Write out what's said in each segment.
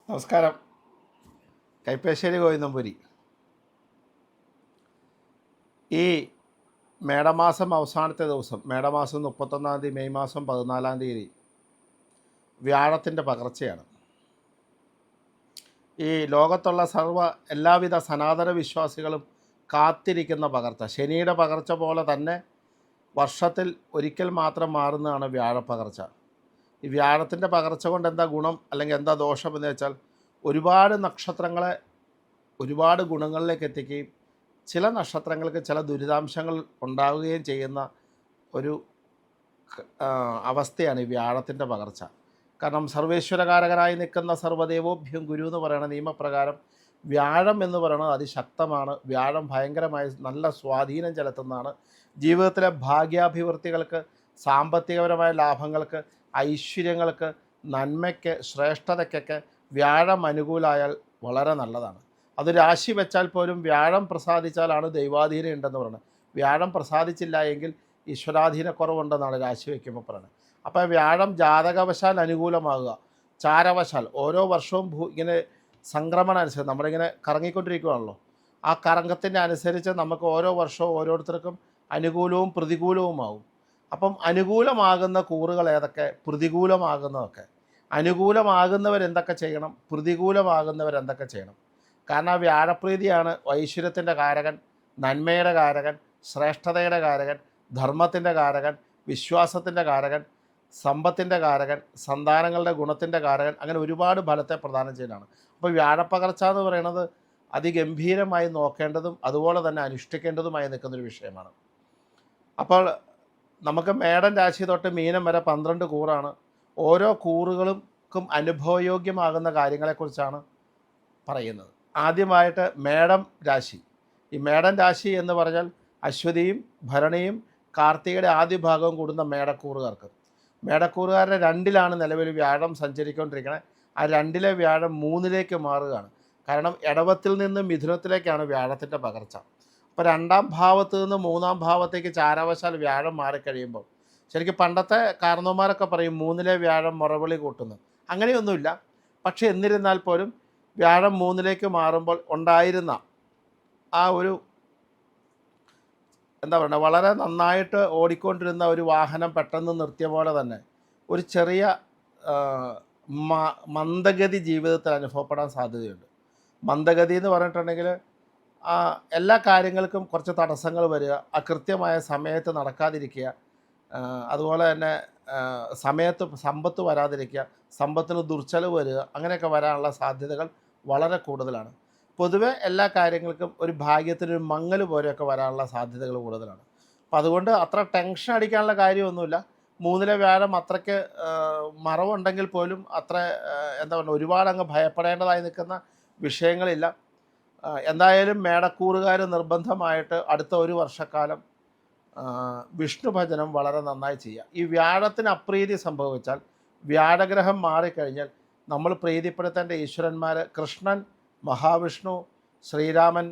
നമസ്കാരം. കൈപ്പേശ്ശേരി ഗോവിന്ദംപുരി. ഈ മേടമാസം അവസാനത്തെ ദിവസം, മേടമാസം 31 തീയതി, മെയ് മാസം 14 തീയതി വ്യാഴത്തിൻ്റെ പകർച്ചയാണ്. ഈ ലോകത്തുള്ള എല്ലാവിധ സനാതന വിശ്വാസികളും കാത്തിരിക്കുന്ന പകർച്ച, ശനിയുടെ പകർച്ച പോലെ തന്നെ വർഷത്തിൽ ഒരിക്കൽ മാത്രം മാറുന്നതാണ് വ്യാഴപ്പകർച്ച. ഈ വ്യാഴത്തിൻ്റെ പകർച്ച കൊണ്ട് എന്താ ഗുണം അല്ലെങ്കിൽ എന്താ ദോഷം എന്ന് വെച്ചാൽ, ഒരുപാട് നക്ഷത്രങ്ങളെ ഒരുപാട് ഗുണങ്ങളിലേക്ക് എത്തിക്കുകയും ചില നക്ഷത്രങ്ങൾക്ക് ചില ദുരിതാംശങ്ങൾ ഉണ്ടാവുകയും ചെയ്യുന്ന ഒരു അവസ്ഥയാണ് ഈ വ്യാഴത്തിൻ്റെ പകർച്ച. കാരണം സർവേശ്വരകാരകനായി നിൽക്കുന്ന സർവ്വദേവോഭ്യം ഗുരു എന്ന് പറയുന്ന നിയമപ്രകാരം വ്യാഴം എന്ന് പറയുന്നത് അതിശക്തമാണ്. വ്യാഴം ഭയങ്കരമായി നല്ല സ്വാധീനം ചെലുത്തുന്നതാണ്. ജീവിതത്തിലെ ഭാഗ്യാഭിവൃദ്ധികൾക്ക്, സാമ്പത്തികപരമായ ലാഭങ്ങൾക്ക്, ഐശ്വര്യങ്ങൾക്ക്, നന്മയ്ക്ക്, ശ്രേഷ്ഠതയ്ക്കൊക്കെ വ്യാഴം അനുകൂലമായാൽ വളരെ നല്ലതാണ്. അത് രാശി വെച്ചാൽ പോലും വ്യാഴം പ്രസാദിച്ചാലാണ് ദൈവാധീനം ഉണ്ടെന്ന് പറയുന്നത്. വ്യാഴം പ്രസാദിച്ചില്ല എങ്കിൽ ഈശ്വരാധീനക്കുറവുണ്ടെന്നാണ് രാശി വയ്ക്കുമ്പോൾ പറയുന്നത്. അപ്പോൾ വ്യാഴം ജാതകവശാൽ അനുകൂലമാകുക, ചാരവശാൽ ഓരോ വർഷവും ഇങ്ങനെ സംക്രമണം അനുസരിച്ച് നമ്മളിങ്ങനെ കറങ്ങിക്കൊണ്ടിരിക്കുകയാണല്ലോ. ആ കറങ്ങത്തിൻ്റെ അനുസരിച്ച് നമുക്ക് ഓരോ വർഷവും ഓരോരുത്തർക്കും അനുകൂലവും പ്രതികൂലവുമാകും. അപ്പം അനുകൂലമാകുന്ന കൂറുകൾ ഏതൊക്കെ, പ്രതികൂലമാകുന്നതൊക്കെ. അനുകൂലമാകുന്നവരെന്തൊക്കെ ചെയ്യണം, പ്രതികൂലമാകുന്നവരെന്തൊക്കെ ചെയ്യണം. കാരണം ആ വ്യാഴപ്രീതിയാണ് ഐശ്വര്യത്തിൻ്റെ കാരകൻ, നന്മയുടെ കാരകൻ, ശ്രേഷ്ഠതയുടെ കാരകൻ, ധർമ്മത്തിൻ്റെ കാരകൻ, വിശ്വാസത്തിൻ്റെ കാരകൻ, സമ്പത്തിൻ്റെ കാരകൻ, സന്താനങ്ങളുടെ ഗുണത്തിൻ്റെ കാരകൻ, അങ്ങനെ ഒരുപാട് ഫലത്തെ പ്രദാനം ചെയ്യുന്നതാണ്. അപ്പോൾ വ്യാഴപ്പകർച്ച എന്ന് പറയുന്നത് അതിഗംഭീരമായി നോക്കേണ്ടതും അതുപോലെ തന്നെ അനുഷ്ഠിക്കേണ്ടതുമായി നിൽക്കുന്നൊരു വിഷയമാണ്. അപ്പോൾ നമുക്ക് മേടൻ രാശി തൊട്ട് മീനം വരെ 12 കൂറാണ്. ഓരോ കൂറുകൾക്കും അനുഭവയോഗ്യമാകുന്ന കാര്യങ്ങളെക്കുറിച്ചാണ് പറയുന്നത്. ആദ്യമായിട്ട് മേടം രാശി. ഈ മേടൻ രാശി എന്ന് പറഞ്ഞാൽ അശ്വതിയും ഭരണിയും കാർത്തികയുടെ ആദ്യ ഭാഗവും കൂടുന്ന മേടക്കൂറുകാർക്ക്. മേടക്കൂറുകാരുടെ 2ലാണ് നിലവിൽ വ്യാഴം സഞ്ചരിക്കൊണ്ടിരിക്കുന്നത്. ആ 2ലെ വ്യാഴം 3ലേക്ക് മാറുകയാണ്. കാരണം ഇടവത്തിൽ നിന്ന് മിഥുനത്തിലേക്കാണ് വ്യാഴത്തിൻ്റെ പകർച്ച. അപ്പോൾ 2ാം ഭാവത്ത് നിന്ന് 3ാം ഭാവത്തേക്ക് ചാരവശാൽ വ്യാഴം മാറിക്കഴിയുമ്പോൾ, ശരിക്കും പണ്ടത്തെ കാരണവന്മാരൊക്കെ പറയും 3ലെ വ്യാഴം മുറവിളി കൂട്ടുന്നു. അങ്ങനെയൊന്നുമില്ല. പക്ഷേ എന്നിരുന്നാൽ പോലും വ്യാഴം 3ലേക്ക് മാറുമ്പോൾ ഉണ്ടായിരുന്ന ആ ഒരു എന്താ പറയുക, വളരെ നന്നായിട്ട് ഓടിക്കൊണ്ടിരുന്ന ഒരു വാഹനം പെട്ടെന്ന് നിർത്തിയ പോലെ തന്നെ ഒരു ചെറിയ മന്ദഗതി ജീവിതത്തിൽ അനുഭവപ്പെടാൻ സാധ്യതയുണ്ട്. മന്ദഗതി എന്ന് പറഞ്ഞിട്ടുണ്ടെങ്കിൽ എല്ലാ കാര്യങ്ങൾക്കും കുറച്ച് തടസ്സങ്ങൾ വരിക, കൃത്യമായ സമയത്ത് നടക്കാതിരിക്കുക, അതുപോലെ തന്നെ സമയത്ത് സമ്പത്ത് വരാതിരിക്കുക, സമ്പത്തിന് ദുർച്ചലവ് വരിക, അങ്ങനെയൊക്കെ വരാനുള്ള സാധ്യതകൾ വളരെ കൂടുതലാണ്. പൊതുവെ എല്ലാ കാര്യങ്ങൾക്കും ഒരു ഭാഗ്യത്തിനൊരു മങ്ങൽ പോലെയൊക്കെ വരാനുള്ള സാധ്യതകൾ കൂടുതലാണ്. അപ്പോൾ അതുകൊണ്ട് അത്ര ടെൻഷൻ അടിക്കാനുള്ള കാര്യമൊന്നുമില്ല. 3ലെ വ്യാഴം അത്രയ്ക്ക് മറവുണ്ടെങ്കിൽ പോലും അത്ര എന്താ പറയുക, ഒരുപാട് അങ്ങ് ഭയപ്പെടേണ്ടതായി നിൽക്കുന്ന വിഷയങ്ങളില്ല. എന്തായാലും മേടക്കൂറുകാർ നിർബന്ധമായിട്ട് അടുത്ത ഒരു വർഷക്കാലം വിഷ്ണു ഭജനം വളരെ നന്നായി ചെയ്യുക. ഈ വ്യാഴത്തിന് അപ്രീതി സംഭവിച്ചാൽ, വ്യാഴഗ്രഹം മാറിക്കഴിഞ്ഞാൽ നമ്മൾ പ്രീതിപ്പെടുത്തേണ്ട ഈശ്വരന്മാർ കൃഷ്ണൻ, മഹാവിഷ്ണു, ശ്രീരാമൻ,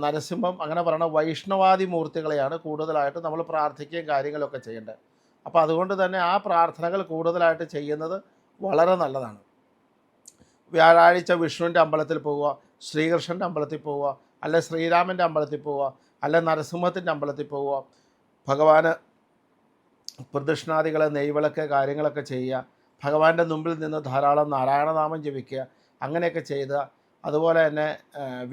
നരസിംഹം, അങ്ങനെ പറയുന്ന വൈഷ്ണവാദി മൂർത്തികളെയാണ് കൂടുതലായിട്ട് നമ്മൾ പ്രാർത്ഥിക്കുകയും കാര്യങ്ങളൊക്കെ ചെയ്യേണ്ടത്. അപ്പോൾ അതുകൊണ്ട് തന്നെ ആ പ്രാർത്ഥനകൾ കൂടുതലായിട്ട് ചെയ്യുന്നത് വളരെ നല്ലതാണ്. വ്യാഴാഴ്ച വിഷ്ണുവിൻ്റെ അമ്പലത്തിൽ പോവുക, ശ്രീകൃഷ്ണൻ്റെ അമ്പലത്തിൽ പോവുക, അല്ലെ ശ്രീരാമൻ്റെ അമ്പലത്തിൽ പോവുക, അല്ലെ നരസിംഹത്തിൻ്റെ അമ്പലത്തിൽ പോവുക, ഭഗവാന് പ്രദക്ഷിണാദികൾ, നെയ്വിളക്ക് കാര്യങ്ങളൊക്കെ ചെയ്യുക, ഭഗവാന്റെ മുമ്പിൽ നിന്ന് ധാരാളം നാരായണനാമം ജപിക്കുക, അങ്ങനെയൊക്കെ ചെയ്ത്, അതുപോലെ തന്നെ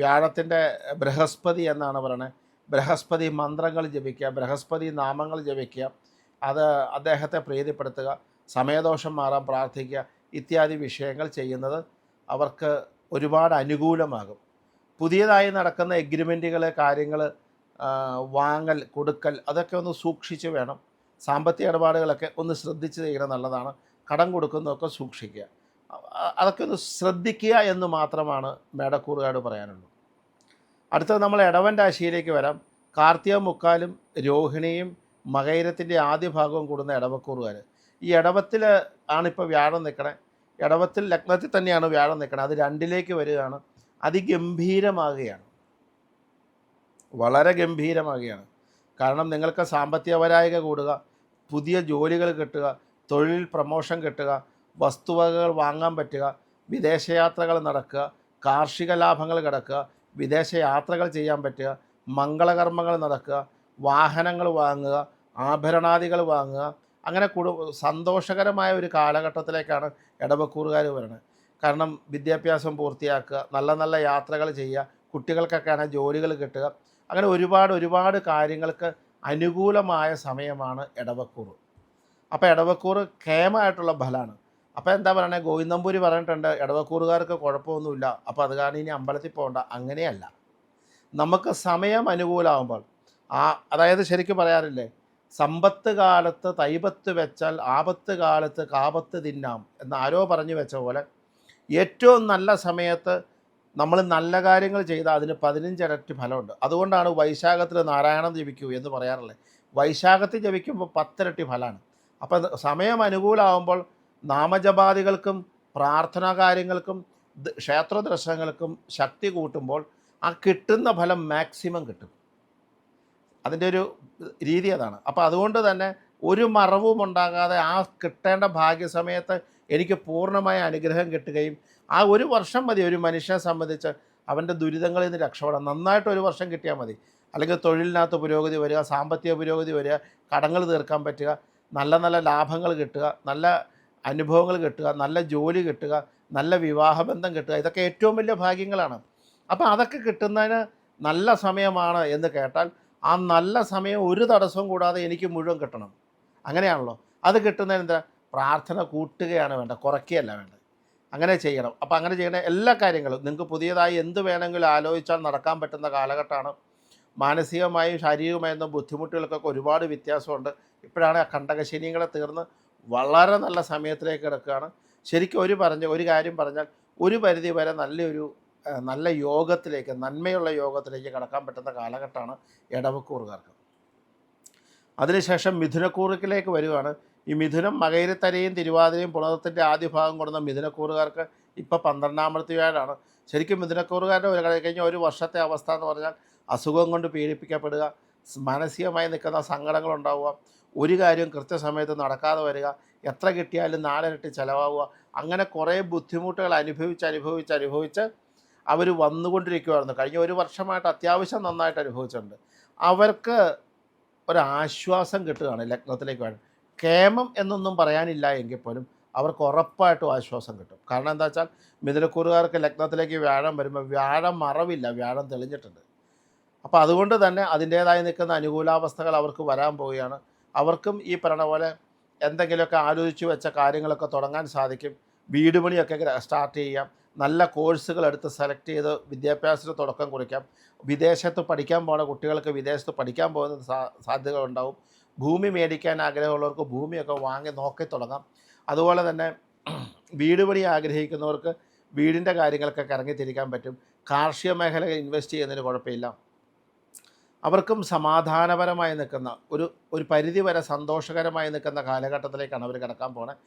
വ്യാഴത്തിൻ്റെ ബൃഹസ്പതി എന്നാണ് പറയുന്നത്, ബൃഹസ്പതി മന്ത്രങ്ങൾ ജപിക്കുക, ബൃഹസ്പതി നാമങ്ങൾ ജപിക്കുക, അത് അദ്ദേഹത്തെ പ്രീതിപ്പെടുത്തുക, സമയദോഷം മാറാൻ പ്രാർത്ഥിക്കുക, ഇത്യാദി വിഷയങ്ങൾ ചെയ്യുന്നത് അവർക്ക് ഒരുപാട് അനുകൂലമാകും. പുതിയതായി നടക്കുന്ന എഗ്രിമെൻറ്റുകൾ, കാര്യങ്ങൾ, വാങ്ങൽ കൊടുക്കൽ, അതൊക്കെ ഒന്ന് സൂക്ഷിച്ച് വേണം. സാമ്പത്തിക ഇടപാടുകളൊക്കെ ഒന്ന് ശ്രദ്ധിച്ച് ചെയ്യണം, നല്ലതാണ്. കടം കൊടുക്കുന്നതൊക്കെ സൂക്ഷിക്കുക, അതൊക്കെ ഒന്ന് ശ്രദ്ധിക്കുക എന്ന് മാത്രമാണ് മേടക്കൂറുകാരോട് പറയാനുള്ളൂ. അടുത്തത് നമ്മൾ ഇടവൻ രാശിയിലേക്ക് വരാം. കാർത്തിക മുക്കാലും രോഹിണിയും മകയിരത്തിൻ്റെ ആദ്യ ഭാഗവും കൂടുന്ന ഇടവക്കൂറുകാർ. ഈ ഇടവത്തിൽ ആണിപ്പോൾ വ്യാഴം നിൽക്കണേ. ഇടവത്തിൽ ലഗ്നത്തിൽ തന്നെയാണ് വ്യാഴം നിൽക്കണത്. അത് 2ലേക്ക് വരികയാണ്. അതിഗംഭീരമാകുകയാണ്, വളരെ ഗംഭീരമാകുകയാണ്. കാരണം നിങ്ങൾക്ക് സാമ്പത്തികപരായക കൂടുക, പുതിയ ജോലികൾ കിട്ടുക, തൊഴിൽ പ്രമോഷൻ കിട്ടുക, വസ്തുവകകൾ വാങ്ങാൻ പറ്റുക, വിദേശയാത്രകൾ നടക്കുക, കാർഷിക ലാഭങ്ങൾ കിടക്കുക, വിദേശയാത്രകൾ ചെയ്യാൻ പറ്റുക, മംഗളകർമ്മങ്ങൾ നടക്കുക, വാഹനങ്ങൾ വാങ്ങുക, ആഭരണാദികൾ വാങ്ങുക, അങ്ങനെ സന്തോഷകരമായ ഒരു കാലഘട്ടത്തിലേക്കാണ് ഇടവക്കൂറുകാർ വരുന്നത്. കാരണം വിദ്യാഭ്യാസം പൂർത്തിയാക്കുക, നല്ല നല്ല യാത്രകൾ ചെയ്യുക, കുട്ടികൾക്കൊക്കെയാണ് ജോലികൾ കിട്ടുക, അങ്ങനെ ഒരുപാട് കാര്യങ്ങൾക്ക് അനുകൂലമായ സമയമാണ് ഇടവക്കൂറ്. അപ്പോൾ ഇടവക്കൂറ് കേമമായിട്ടുള്ള ഫലമാണ്. അപ്പോൾ എന്താ പറയണത്, ഗോവിന്ദമ്പൂരി പറഞ്ഞിട്ടുണ്ട് ഇടവക്കൂറുകാർക്ക് കുഴപ്പമൊന്നുമില്ല, അപ്പോൾ അത് കാരണം ഇനി അമ്പലത്തിൽ പോകണ്ട. അങ്ങനെയല്ല, നമുക്ക് സമയം അനുകൂലമാകുമ്പോൾ അതായത് ശരിക്കും പറയാറില്ലേ, സമ്പത്ത് കാലത്ത് തൈപത്ത് വെച്ചാൽ ആപത്ത് കാലത്ത് കാപത്ത് തിന്നാം എന്ന് ആരോ പറഞ്ഞു വെച്ച പോലെ, ഏറ്റവും നല്ല സമയത്ത് നമ്മൾ നല്ല കാര്യങ്ങൾ ചെയ്താൽ അതിന് 15 ഇരട്ടി ഫലമുണ്ട്. അതുകൊണ്ടാണ് വൈശാഖത്തിൽ നാരായണം ജപിക്കൂ എന്ന് പറയാറുള്ളത്. വൈശാഖത്തിൽ ജപിക്കുമ്പോൾ 10 ഇരട്ടി ഫലമാണ്. അപ്പം സമയം അനുകൂലമാകുമ്പോൾ നാമജപാദികൾക്കും പ്രാർത്ഥനാ കാര്യങ്ങൾക്കും ക്ഷേത്ര ദർശനങ്ങൾക്കും ശക്തി കൂട്ടുമ്പോൾ ആ കിട്ടുന്ന ഫലം മാക്സിമം കിട്ടും. അതിൻ്റെ ഒരു രീതി അതാണ്. അപ്പോൾ അതുകൊണ്ട് തന്നെ ഒരു മറവും ഉണ്ടാകാതെ ആ കിട്ടേണ്ട ഭാഗ്യസമയത്ത് എനിക്ക് പൂർണ്ണമായ അനുഗ്രഹം കിട്ടുകയും ആ ഒരു വർഷം മതി ഒരു മനുഷ്യനെ സംബന്ധിച്ച് അവൻ്റെ ദുരിതങ്ങളിൽ നിന്ന് രക്ഷപ്പെടാൻ. നന്നായിട്ട് ഒരു വർഷം കിട്ടിയാൽ മതി. അല്ലെങ്കിൽ തൊഴിലിനകത്ത് പുരോഗതി വരിക, സാമ്പത്തിക പുരോഗതി വരിക, കടങ്ങൾ തീർക്കാൻ പറ്റുക, നല്ല നല്ല ലാഭങ്ങൾ കിട്ടുക, നല്ല അനുഭവങ്ങൾ കിട്ടുക, നല്ല ജോലി കിട്ടുക, നല്ല വിവാഹബന്ധം കിട്ടുക, ഇതൊക്കെ ഏറ്റവും വലിയ ഭാഗ്യങ്ങളാണ്. അപ്പോൾ അതൊക്കെ കിട്ടുന്നതിന് നല്ല സമയമാണ് എന്ന് കേട്ടാൽ ആ നല്ല സമയം ഒരു തടസ്സവും കൂടാതെ എനിക്ക് മുഴുവൻ കിട്ടണം. അങ്ങനെയാണല്ലോ. അത് കിട്ടുന്നതിന് എന്താ, പ്രാർത്ഥന കൂട്ടുകയാണ് വേണ്ടത്, കുറയ്ക്കുകയല്ല വേണ്ടത്. അങ്ങനെ ചെയ്യണം. അപ്പോൾ അങ്ങനെ ചെയ്യുന്ന എല്ലാ കാര്യങ്ങളും നിങ്ങൾക്ക് പുതിയതായി എന്ത് വേണമെങ്കിലും ആലോചിച്ചാൽ നടക്കാൻ പറ്റുന്ന കാലഘട്ടമാണ്. മാനസികമായും ശാരീരികമായും ബുദ്ധിമുട്ടുകൾക്കൊക്കെ ഒരുപാട് വ്യത്യാസമുണ്ട്. ഇപ്പോഴാണ് ആ കണ്ടകശനികളെ തീർന്ന് വളരെ നല്ല സമയത്തിലേക്ക് കിടക്കുകയാണ്. ശരിക്കും ഒരു കാര്യം പറഞ്ഞാൽ ഒരു പരിധി വരെ നല്ല യോഗത്തിലേക്ക്, നന്മയുള്ള യോഗത്തിലേക്ക് കടക്കാൻ പറ്റുന്ന കാലഘട്ടമാണ് ഇടവക്കൂറുകാർക്ക്. അതിനുശേഷം മിഥുനക്കൂറിലേക്ക് വരികയാണ്. ഈ മിഥുനം മകയിരത്തരയും തിരുവാതിരയും പുണർത്തിൻ്റെ ആദ്യ ഭാഗം കൊടുന്ന മിഥുനക്കൂറുകാർക്ക് ഇപ്പോൾ 12ാമത്തെ വ്യാഴമാണ്. ശരിക്കും മിഥുനക്കൂറുകാരുടെ കഴിഞ്ഞ ഒരു വർഷത്തെ അവസ്ഥ എന്ന് പറഞ്ഞാൽ അസുഖം കൊണ്ട് പീഡിപ്പിക്കപ്പെടുക, മാനസികമായി നിൽക്കുന്ന സങ്കടങ്ങളുണ്ടാവുക, ഒരു കാര്യം കൃത്യസമയത്ത് നടക്കാതെ വരിക, എത്ര കിട്ടിയാലും 4 ഇരട്ടി ചിലവാകുക, അങ്ങനെ കുറേ ബുദ്ധിമുട്ടുകൾ അനുഭവിച്ച് അവർ വന്നുകൊണ്ടിരിക്കുകയായിരുന്നു. കഴിഞ്ഞ ഒരു വർഷമായിട്ട് അത്യാവശ്യം നന്നായിട്ട് അനുഭവിച്ചിട്ടുണ്ട്. അവർക്ക് ഒരാശ്വാസം കിട്ടുകയാണ് ലഗ്നത്തിലേക്ക് വേണം. കേമം എന്നൊന്നും പറയാനില്ല എങ്കിൽ പോലും അവർക്ക് ഉറപ്പായിട്ടും ആശ്വാസം കിട്ടും. കാരണം എന്താ വെച്ചാൽ മിഥുനക്കൂറുകാർക്ക് ലഗ്നത്തിലേക്ക് വ്യാഴം വരുമ്പോൾ വ്യാഴം മറവില്ല, വ്യാഴം തെളിഞ്ഞിട്ടുണ്ട്. അപ്പോൾ അതുകൊണ്ട് തന്നെ അതിൻ്റേതായി നിൽക്കുന്ന അനുകൂലാവസ്ഥകൾ അവർക്ക് വരാൻ പോവുകയാണ്. അവർക്കും ഈ പറഞ്ഞ പോലെ എന്തെങ്കിലുമൊക്കെ ആലോചിച്ച് വെച്ച കാര്യങ്ങളൊക്കെ തുടങ്ങാൻ സാധിക്കും. വീട് പണിയൊക്കെ സ്റ്റാർട്ട് ചെയ്യാം. നല്ല കോഴ്സുകൾ എടുത്ത് സെലക്ട് ചെയ്ത് വിദ്യാഭ്യാസത്തിന് തുടക്കം കുറിക്കാം. വിദേശത്ത് പഠിക്കാൻ പോകുന്ന കുട്ടികൾക്ക് വിദേശത്ത് പഠിക്കാൻ പോകുന്ന സാധ്യതകളുണ്ടാവും. ഭൂമി മേടിക്കാൻ ആഗ്രഹമുള്ളവർക്ക് ഭൂമിയൊക്കെ വാങ്ങി നോക്കി തുടങ്ങാം. അതുപോലെ തന്നെ വീട് പണി ആഗ്രഹിക്കുന്നവർക്ക് വീടിൻ്റെ കാര്യങ്ങൾക്കൊക്കെ ഇറങ്ങിത്തിരിക്കാൻ പറ്റും. കാർഷിക മേഖലയിൽ ഇൻവെസ്റ്റ് ചെയ്യുന്നതിന് കുഴപ്പമില്ല. അവർക്കും സമാധാനപരമായി നിൽക്കുന്ന ഒരു പരിധി വരെ സന്തോഷകരമായി നിൽക്കുന്ന കാലഘട്ടത്തിലേക്കാണ് അവർ കിടക്കാൻ പോണത്.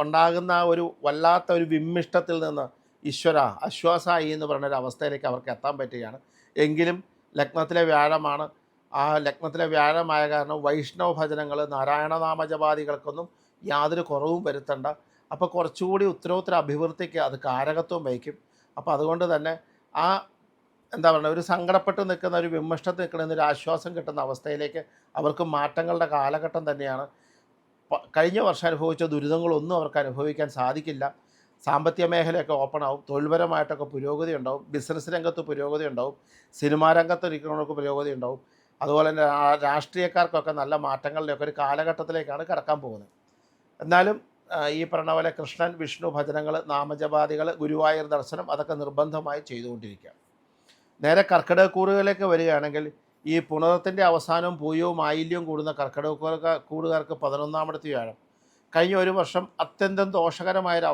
ഉണ്ടാകുന്ന ഒരു വല്ലാത്ത ഒരു വിമ്മിഷ്ടത്തിൽ നിന്ന് ഈശ്വര ആശ്വാസമായി എന്ന് പറഞ്ഞൊരു അവസ്ഥയിലേക്ക് അവർക്ക് എത്താൻ പറ്റുകയാണ്. എങ്കിലും ലഗ്നത്തിലെ വ്യാഴമാണ്. ആ ലഗ്നത്തിലെ വ്യാഴമായ കാരണം വൈഷ്ണവ ഭജനങ്ങൾ, നാരായണനാമജപാദികൾക്കൊന്നും യാതൊരു കുറവും വരുത്തണ്ട. അപ്പോൾ കുറച്ചുകൂടി ഉത്തരോത്തര അഭിവൃദ്ധിക്ക് അത് കാരകത്വം വഹിക്കും. അപ്പോൾ അതുകൊണ്ട് തന്നെ ആ എന്താ പറയുക, ഒരു സങ്കടപ്പെട്ട് നിൽക്കുന്ന, ഒരു വിമർശത്തിൽ നിൽക്കുന്ന ഒരു ആശ്വാസം കിട്ടുന്ന അവസ്ഥയിലേക്ക് അവർക്ക് മാറ്റങ്ങളുടെ കാലഘട്ടം തന്നെയാണ്. കഴിഞ്ഞ വർഷം അനുഭവിച്ച ദുരിതങ്ങളൊന്നും അവർക്ക് അനുഭവിക്കാൻ സാധിക്കില്ല. സാമ്പത്തിക മേഖലയൊക്കെ ഓപ്പൺ ആവും, തൊഴിൽപരമായിട്ടൊക്കെ പുരോഗതി ഉണ്ടാവും, ബിസിനസ് രംഗത്ത് പുരോഗതി ഉണ്ടാവും, സിനിമാ രംഗത്ത് ഇരിക്കുന്നവർക്ക് പുരോഗതി ഉണ്ടാവും. അതുപോലെ തന്നെ രാഷ്ട്രീയക്കാർക്കൊക്കെ നല്ല മാറ്റങ്ങളിലൊക്കെ ഒരു കാലഘട്ടത്തിലേക്കാണ് കടക്കാൻ പോകുന്നത്. എന്നാലും ഈ പറഞ്ഞ പോലെ കൃഷ്ണൻ, വിഷ്ണു ഭജനങ്ങൾ, നാമജപാദികൾ, ഗുരുവായൂർ ദർശനം അതൊക്കെ നിർബന്ധമായി ചെയ്തുകൊണ്ടിരിക്കുക. നേരെ കർക്കിടകക്കൂറുകളിലേക്ക് വരികയാണെങ്കിൽ ഈ പുണർത്തിൻ്റെ അവസാനവും പൂയവും ആയില്യവും കൂടുന്ന കർക്കിടകക്കൂറുകാർക്ക് 11ാമത്തെ വ്യാഴം. കഴിഞ്ഞ ഒരു വർഷം അത്യന്തം ദോഷകരമായൊരു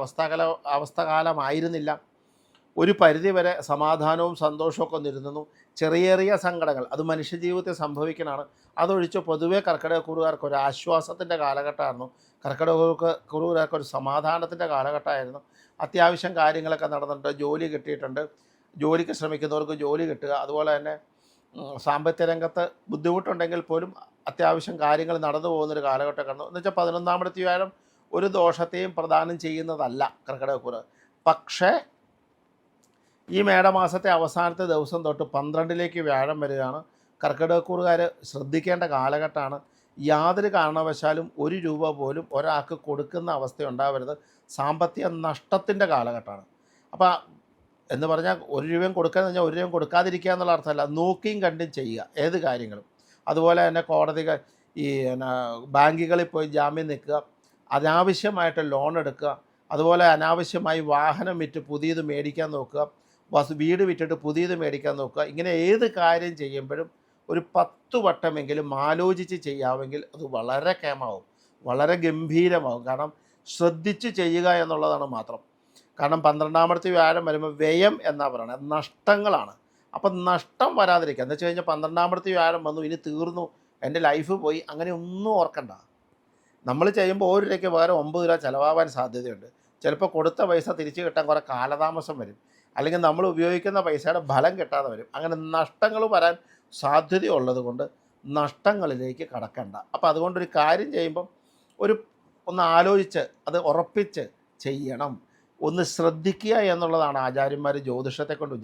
അവസ്ഥകാലമായിരുന്നില്ല. ഒരു പരിധിവരെ സമാധാനവും സന്തോഷമൊക്കെ നിരുന്നു. ചെറിയ സങ്കടങ്ങൾ അത് മനുഷ്യജീവിതത്തിൽ സംഭവിക്കണതാണ്. അതൊഴിച്ച് പൊതുവേ കർക്കിടകക്കൂറുകാർക്ക് ഒരു ആശ്വാസത്തിൻ്റെ കാലഘട്ടമായിരുന്നു. കർക്കിടകക്കൂറുകാർക്ക് ഒരു സമാധാനത്തിൻ്റെ കാലഘട്ടമായിരുന്നു. അത്യാവശ്യം കാര്യങ്ങളൊക്കെ നടന്നിട്ടുണ്ട്, ജോലി കിട്ടിയിട്ടുണ്ട്, ജോലിക്ക് ശ്രമിക്കുന്നവർക്ക് ജോലി കിട്ടുക. അതുപോലെ തന്നെ സാമ്പത്തിക രംഗത്ത് ബുദ്ധിമുട്ടുണ്ടെങ്കിൽ പോലും അത്യാവശ്യം കാര്യങ്ങൾ നടന്നു പോകുന്നൊരു കാലഘട്ടമൊക്കെ എന്ന് വെച്ചാൽ 11ാമത്തെ വ്യാഴം ഒരു ദോഷത്തെയും പ്രദാനം ചെയ്യുന്നതല്ല കർക്കിടകക്കൂറ്. പക്ഷേ ഈ മേടമാസത്തെ അവസാനത്തെ ദിവസം തൊട്ട് 12ലേക്ക് വ്യാഴം വരികയാണ്. കർക്കിടകക്കൂറുകാർ ശ്രദ്ധിക്കേണ്ട കാലഘട്ടമാണ്. യാതൊരു കാരണവശാലും ഒരു രൂപ പോലും ഒരാൾക്ക് കൊടുക്കുന്ന അവസ്ഥ ഉണ്ടാവരുത്. സാമ്പത്തിക നഷ്ടത്തിൻ്റെ കാലഘട്ടമാണ്. അപ്പോൾ എന്ന് പറഞ്ഞാൽ ഒരു രൂപയും കൊടുക്കാന്ന് പറഞ്ഞാൽ ഒരു രൂപയും കൊടുക്കാതിരിക്കുക എന്നുള്ള അർത്ഥമല്ല, നോക്കിയും കണ്ടും ചെയ്യുക ഏത് കാര്യങ്ങളും. അതുപോലെ തന്നെ ഈ ബാങ്കുകളിൽ പോയി ജാമ്യം നിൽക്കുക, അനാവശ്യമായിട്ട് ലോൺ എടുക്കുക, അതുപോലെ അനാവശ്യമായി വാഹനം വിറ്റ് പുതിയത് മേടിക്കാൻ നോക്കുക, വീട് വിറ്റിട്ട് പുതിയത് മേടിക്കാൻ നോക്കുക. ഇങ്ങനെ ഏത് കാര്യം ചെയ്യുമ്പോഴും ഒരു 10 വട്ടമെങ്കിലും ആലോചിച്ച് ചെയ്യാമെങ്കിൽ അത് വളരെ കേമാവും, വളരെ ഗംഭീരമാവും. കാരണം ശ്രദ്ധിച്ച് ചെയ്യുക എന്നുള്ളതാണ് മാത്രം. കാരണം 12ാമത്തെ വ്യാഴം വരുമ്പോൾ വ്യയം എന്നാണ് പറയുന്നത്, നഷ്ടങ്ങളാണ്. അപ്പം നഷ്ടം വരാതിരിക്കുക എന്ന് വെച്ച് കഴിഞ്ഞാൽ 12ാമത്തെ വ്യാഴം വന്നു, ഇനി തീർന്നു, എൻ്റെ ലൈഫ് പോയി, അങ്ങനെ ഒന്നും ഓർക്കണ്ട. നമ്മൾ ചെയ്യുമ്പോൾ 1 രൂപയ്ക്ക് പകരം 9 രൂപ ചിലവാകാൻ സാധ്യതയുണ്ട്. ചിലപ്പോൾ കൊടുത്ത പൈസ തിരിച്ചു കിട്ടാൻ കുറേ കാലതാമസം വരും, അല്ലെങ്കിൽ നമ്മൾ ഉപയോഗിക്കുന്ന പൈസയുടെ ഫലം കിട്ടാതെ വരും. അങ്ങനെ നഷ്ടങ്ങൾ വരാൻ സാധ്യതയുള്ളത് കൊണ്ട് നഷ്ടങ്ങളിലേക്ക് കടക്കണ്ട. അപ്പോൾ അതുകൊണ്ടൊരു കാര്യം ചെയ്യുമ്പം ഒന്ന് ആലോചിച്ച് അത് ഉറപ്പിച്ച് ചെയ്യണം, ഒന്ന് ശ്രദ്ധിക്കുക എന്നുള്ളതാണ് ആചാര്യന്മാർ ജ്യോതിഷത്തെ കൊണ്ട്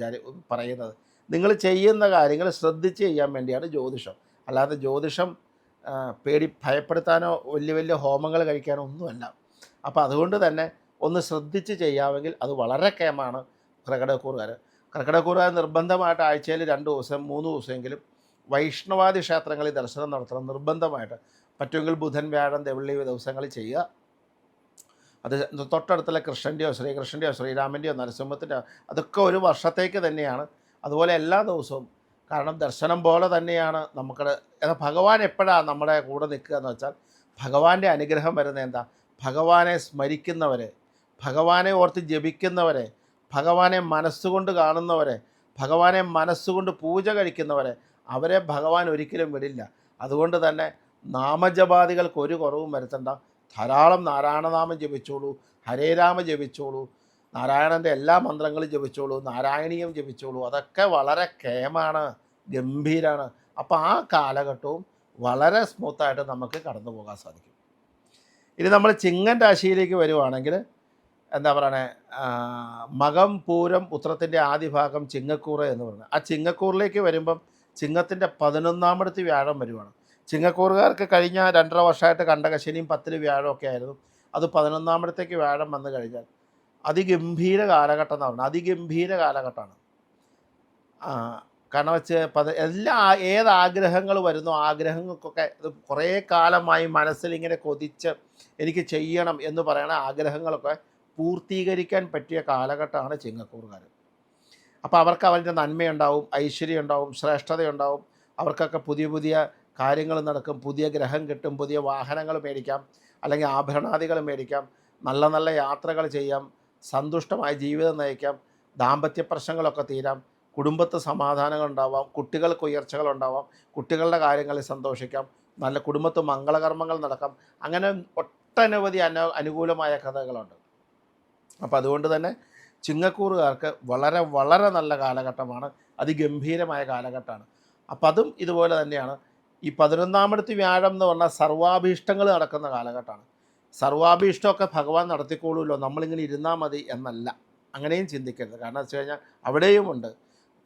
പറയുന്നത്. നിങ്ങൾ ചെയ്യുന്ന കാര്യങ്ങൾ ശ്രദ്ധിച്ച് ചെയ്യാൻ വേണ്ടിയാണ് ജ്യോതിഷം. അല്ലാതെ ജ്യോതിഷം ഭയപ്പെടുത്താനോ വലിയ ഹോമങ്ങൾ കഴിക്കാനോ ഒന്നുമല്ല. അപ്പോൾ അതുകൊണ്ട് തന്നെ ഒന്ന് ശ്രദ്ധിച്ച് ചെയ്യാമെങ്കിൽ അത് വളരെ കേമാണ്. കർക്കിടകക്കൂറുകാർ നിർബന്ധമായിട്ട് ആഴ്ചയിൽ 2 ദിവസം 3 ദിവസമെങ്കിലും വൈഷ്ണവാദി ക്ഷേത്രങ്ങളിൽ ദർശനം നടത്തണം, നിർബന്ധമായിട്ട്. പറ്റുമെങ്കിൽ ബുധൻ, വ്യാഴം, വെള്ളി ദിവസങ്ങളിൽ ചെയ്യുക. അത് തൊട്ടടുത്തുള്ള കൃഷ്ണൻ്റെയോ ശ്രീകൃഷ്ണൻ്റെയോ ശ്രീരാമൻ്റെയോ നരസിംഹത്തിൻ്റെയോ അതൊക്കെ ഒരു വർഷത്തേക്ക് തന്നെയാണ്. അതുപോലെ എല്ലാ ദിവസവും. കാരണം ദർശനം പോലെ തന്നെയാണ് നമുക്ക്. ഭഗവാൻ എപ്പോഴാണ് നമ്മുടെ കൂടെ നിൽക്കുക എന്ന് വെച്ചാൽ, ഭഗവാന്റെ അനുഗ്രഹം വരുന്നത് എന്താ? ഭഗവാനെ സ്മരിക്കുന്നവരെ, ഭഗവാനെ ഓർത്ത് ജപിക്കുന്നവരെ, ഭഗവാനെ മനസ്സുകൊണ്ട് കാണുന്നവരെ, ഭഗവാനെ മനസ്സുകൊണ്ട് പൂജ കഴിക്കുന്നവരെ, അവരെ ഭഗവാൻ ഒരിക്കലും വിടില്ല. അതുകൊണ്ട് തന്നെ നാമജപാദികൾക്ക് ഒരു കുറവും വരുത്തണ്ട. ധാരാളം നാരായണനാമം ജപിച്ചോളൂ, ഹരേ രാമ ജപിച്ചോളൂ, നാരായണൻ്റെ എല്ലാ മന്ത്രങ്ങളും ജപിച്ചോളൂ, നാരായണീയം ജപിച്ചോളൂ. അതൊക്കെ വളരെ കേമാണ്, ഗംഭീരമാണ്. അപ്പോൾ ആ കാലഘട്ടവും വളരെ സ്മൂത്തായിട്ട് നമുക്ക് കടന്നു പോകാൻ സാധിക്കും. ഇനി നമ്മൾ ചിങ്ങൻ രാശിയിലേക്ക് വരുവാണെങ്കിൽ എന്താ പറയണേ, മകം, പൂരം, ഉത്രത്തിൻ്റെ ആദ്യ ഭാഗം ചിങ്ങക്കൂറ് എന്ന് പറയുന്നത്. ആ ചിങ്ങക്കൂറിലേക്ക് വരുമ്പം ചിങ്ങത്തിൻ്റെ 11ാമത്തെ വ്യാഴം വരുവാണ്. ചിങ്ങക്കൂറുകാർക്ക് കഴിഞ്ഞ 2.5 വർഷമായിട്ട് കണ്ടകശനിയും 10 വ്യാഴമൊക്കെ ആയിരുന്നു. അത് 11ാമത്തേക്ക് വ്യാഴം വന്നു കഴിഞ്ഞാൽ അതിഗംഭീര കാലഘട്ടം എന്ന് പറഞ്ഞാൽ അതിഗംഭീര കാലഘട്ടമാണ്. കാരണം ഏത് ആഗ്രഹങ്ങൾ വരുന്നോ ആഗ്രഹങ്ങൾക്കൊക്കെ കുറേ കാലമായി മനസ്സിലിങ്ങനെ കൊതിച്ച് എനിക്ക് ചെയ്യണം എന്ന് പറയുന്ന ആഗ്രഹങ്ങളൊക്കെ പൂർത്തീകരിക്കാൻ പറ്റിയ കാലഘട്ടമാണ് ചിങ്ങക്കൂറുകാർ. അപ്പോൾ അവർക്ക് അവരുടെ നന്മയുണ്ടാവും, ഐശ്വര്യം ഉണ്ടാവും, ശ്രേഷ്ഠതയുണ്ടാവും. അവർക്കൊക്കെ പുതിയ കാര്യങ്ങൾ നടക്കും, പുതിയ ഗ്രഹം കിട്ടും, പുതിയ വാഹനങ്ങൾ മേടിക്കാം, അല്ലെങ്കിൽ ആഭരണാദികൾ മേടിക്കാം, നല്ല യാത്രകൾ ചെയ്യാം, സന്തുഷ്ടമായ ജീവിതം നയിക്കാം, ദാമ്പത്യ പ്രശ്നങ്ങളൊക്കെ തീരാം, കുടുംബത്ത് സമാധാനങ്ങൾ ഉണ്ടാവാം, കുട്ടികൾക്ക് ഉയർച്ചകളുണ്ടാവാം, കുട്ടികളുടെ കാര്യങ്ങളിൽ സന്തോഷിക്കാം, നല്ല കുടുംബത്ത് മംഗളകർമ്മങ്ങൾ നടക്കാം. അങ്ങനെ ഒട്ടനവധി അനുകൂലമായ കഥകളുണ്ട്. അപ്പോൾ അതുകൊണ്ട് തന്നെ ചിങ്ങക്കൂറുകാർക്ക് വളരെ നല്ല കാലഘട്ടമാണ്, അതിഗംഭീരമായ കാലഘട്ടമാണ്. അപ്പം അതും ഇതുപോലെ തന്നെയാണ്. ഈ 11ാമത്തെ വ്യാഴം എന്ന് പറഞ്ഞാൽ സർവാഭീഷ്ടങ്ങൾ നടക്കുന്ന കാലഘട്ടമാണ്. സർവാഭീഷ്ടമൊക്കെ ഭഗവാൻ നടത്തിക്കോളൂല്ലോ, നമ്മളിങ്ങനെ ഇരുന്നാൽ മതി എന്നല്ല, അങ്ങനെയും ചിന്തിക്കരുത്. കാരണം വെച്ച് കഴിഞ്ഞാൽ അവിടെയുമുണ്ട്.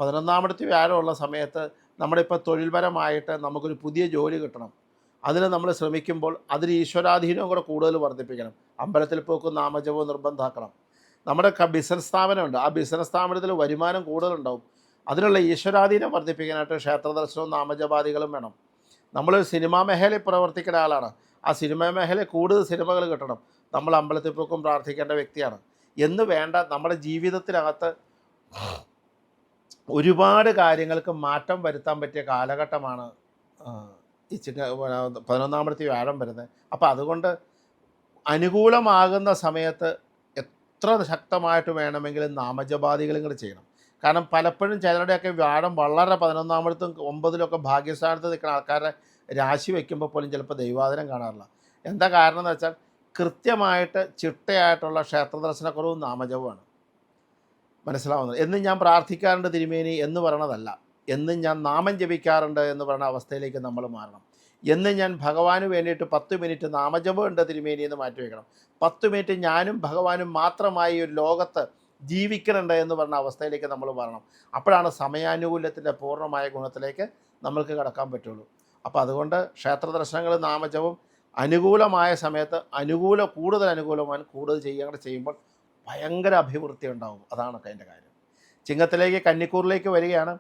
11ാമത്തെ വ്യാഴമുള്ള സമയത്ത് നമ്മളിപ്പോൾ തൊഴിൽപരമായിട്ട് നമുക്കൊരു പുതിയ ജോലി കിട്ടണം. അതിന് നമ്മൾ ശ്രമിക്കുമ്പോൾ അതിൽ ഈശ്വരാധീനവും കൂടെ കൂടുതൽ വർദ്ധിപ്പിക്കണം. അമ്പലത്തിൽ പോക്കും നാമജപവും നിർബന്ധമാക്കണം. നമ്മുടെ ബിസിനസ് സ്ഥാപനമുണ്ട്, ആ ബിസിനസ് സ്ഥാപനത്തിൽ വരുമാനം കൂടുതലുണ്ടാവും. അതിനുള്ള ഈശ്വരാധീനം വർദ്ധിപ്പിക്കാനായിട്ട് ക്ഷേത്രദർശനവും നാമജപാദികളും വേണം. നമ്മൾ സിനിമാ മേഖലയിൽ പ്രവർത്തിക്കുന്ന ആളാണ്, ആ സിനിമാ മേഖലയിൽ കൂടുതൽ സിനിമകൾ കിട്ടണം, നമ്മൾ അമ്പലത്തിൽ പോക്കും പ്രാർത്ഥിക്കേണ്ട വ്യക്തിയാണ് എന്ന് വേണ്ട. നമ്മുടെ ജീവിതത്തിനകത്ത് ഒരുപാട് കാര്യങ്ങൾക്ക് മാറ്റം വരുത്താൻ പറ്റിയ കാലഘട്ടമാണ് ഈ 11ാമത്തെ വ്യാഴം വരുന്നത്. അപ്പോൾ അതുകൊണ്ട് അനുകൂലമാകുന്ന സമയത്ത് എത്ര ശക്തമായിട്ട് വേണമെങ്കിലും നാമജപാദികളും കൂടി ചെയ്യണം. കാരണം പലപ്പോഴും ചിലരുടെയൊക്കെ വ്യാഴം വളരെ 11ാമത്തും 9ലും ഭാഗ്യസ്ഥാനത്ത് നിൽക്കുന്ന ആൾക്കാരെ രാശി വയ്ക്കുമ്പോൾ പോലും ചിലപ്പോൾ ദൈവാധീനം കാണാറില്ല. എന്താ കാരണം എന്ന് വെച്ചാൽ കൃത്യമായിട്ട് ചിട്ടയായിട്ടുള്ള ക്ഷേത്രദർശനക്കുറവും നാമജപമാണ്. മനസ്സിലാവുന്നത്. എന്നും ഞാൻ പ്രാർത്ഥിക്കാറുണ്ട് തിരുമേനി എന്ന് പറയണതല്ല, എന്നും ഞാൻ നാമം ജപിക്കാറുണ്ട് എന്ന് പറയുന്ന അവസ്ഥയിലേക്ക് നമ്മൾ മാറണം. എന്നും ഞാൻ ഭഗവാന് വേണ്ടിയിട്ട് 10 മിനിറ്റ് നാമജപം ഉണ്ട് തിരുമേനി എന്ന് മാറ്റി വയ്ക്കണം. 10 മിനിറ്റ് ഞാനും ഭഗവാനും മാത്രമായി ഒരു ലോകത്ത് ജീവിക്കണുണ്ട് എന്ന് പറഞ്ഞ അവസ്ഥയിലേക്ക് നമ്മൾ വരണം. അപ്പോഴാണ് സമയാനുകൂല്യത്തിൻ്റെ പൂർണ്ണമായ ഗുണത്തിലേക്ക് നമ്മൾക്ക് കടക്കാൻ പറ്റുള്ളൂ. അപ്പോൾ അതുകൊണ്ട് ക്ഷേത്ര ദർശനങ്ങൾ നാമജപം അനുകൂലമായ സമയത്ത് കൂടുതൽ അനുകൂലമായി കൂടുതൽ ചെയ്യുമ്പോൾ ഭയങ്കര അഭിവൃദ്ധി ഉണ്ടാകും. അതാണ് അതിൻ്റെ കാര്യം. ചിങ്ങത്തിലേക്ക് കന്നിക്കൂറിലേക്ക് വരികയാണ്.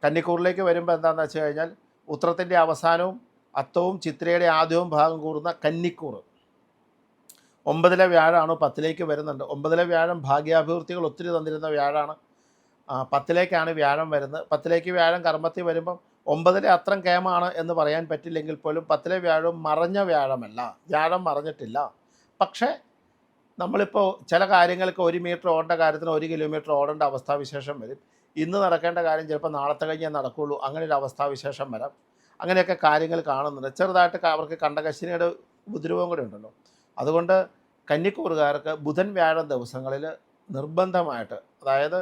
കന്നിക്കൂറിലേക്ക് വരുമ്പോൾ എന്താണെന്ന് വെച്ച് കഴിഞ്ഞാൽ ഉത്രത്തിൻ്റെ അവസാനവും അത്തവും ചിത്രയുടെ ആദ്യവും ഭാഗം കൂറുന്ന കന്നിക്കൂറ് 9 വ്യാഴമാണ് 10 വരുന്നുണ്ട്. 9 വ്യാഴം ഭാഗ്യാഭിവൃദ്ധികൾ ഒത്തിരി തന്നിരുന്ന വ്യാഴമാണ്. 10 വ്യാഴം വരുന്നത്. 10 വ്യാഴം കർമ്മത്തിൽ വരുമ്പം 9 അത്രയും കേമാണ് എന്ന് പറയാൻ പറ്റില്ലെങ്കിൽ പോലും 10 വ്യാഴവും മറഞ്ഞ വ്യാഴമല്ല, വ്യാഴം മറഞ്ഞിട്ടില്ല. പക്ഷേ നമ്മളിപ്പോൾ ചില കാര്യങ്ങൾക്ക് 1 മീറ്റർ ഓടേണ്ട കാര്യത്തിന് 1 കിലോമീറ്റർ ഓടേണ്ട അവസ്ഥാവിശേഷം വരും. ഇന്ന് നടക്കേണ്ട കാര്യം ചിലപ്പോൾ നാളത്തെ കഴിഞ്ഞേ നടക്കുകയുള്ളൂ. അങ്ങനെ ഒരു അവസ്ഥാവിശേഷം വരാം. അങ്ങനെയൊക്കെ കാര്യങ്ങൾ കാണുന്നുണ്ട്. ചെറുതായിട്ട് അവർക്ക് കണ്ടകശനിയുടെ ഉപദ്രവം കൂടെ ഉണ്ടല്ലോ. അതുകൊണ്ട് കന്നിക്കൂറുകാർക്ക് ബുധൻ വ്യാഴം ദിവസങ്ങളിൽ നിർബന്ധമായിട്ട്, അതായത്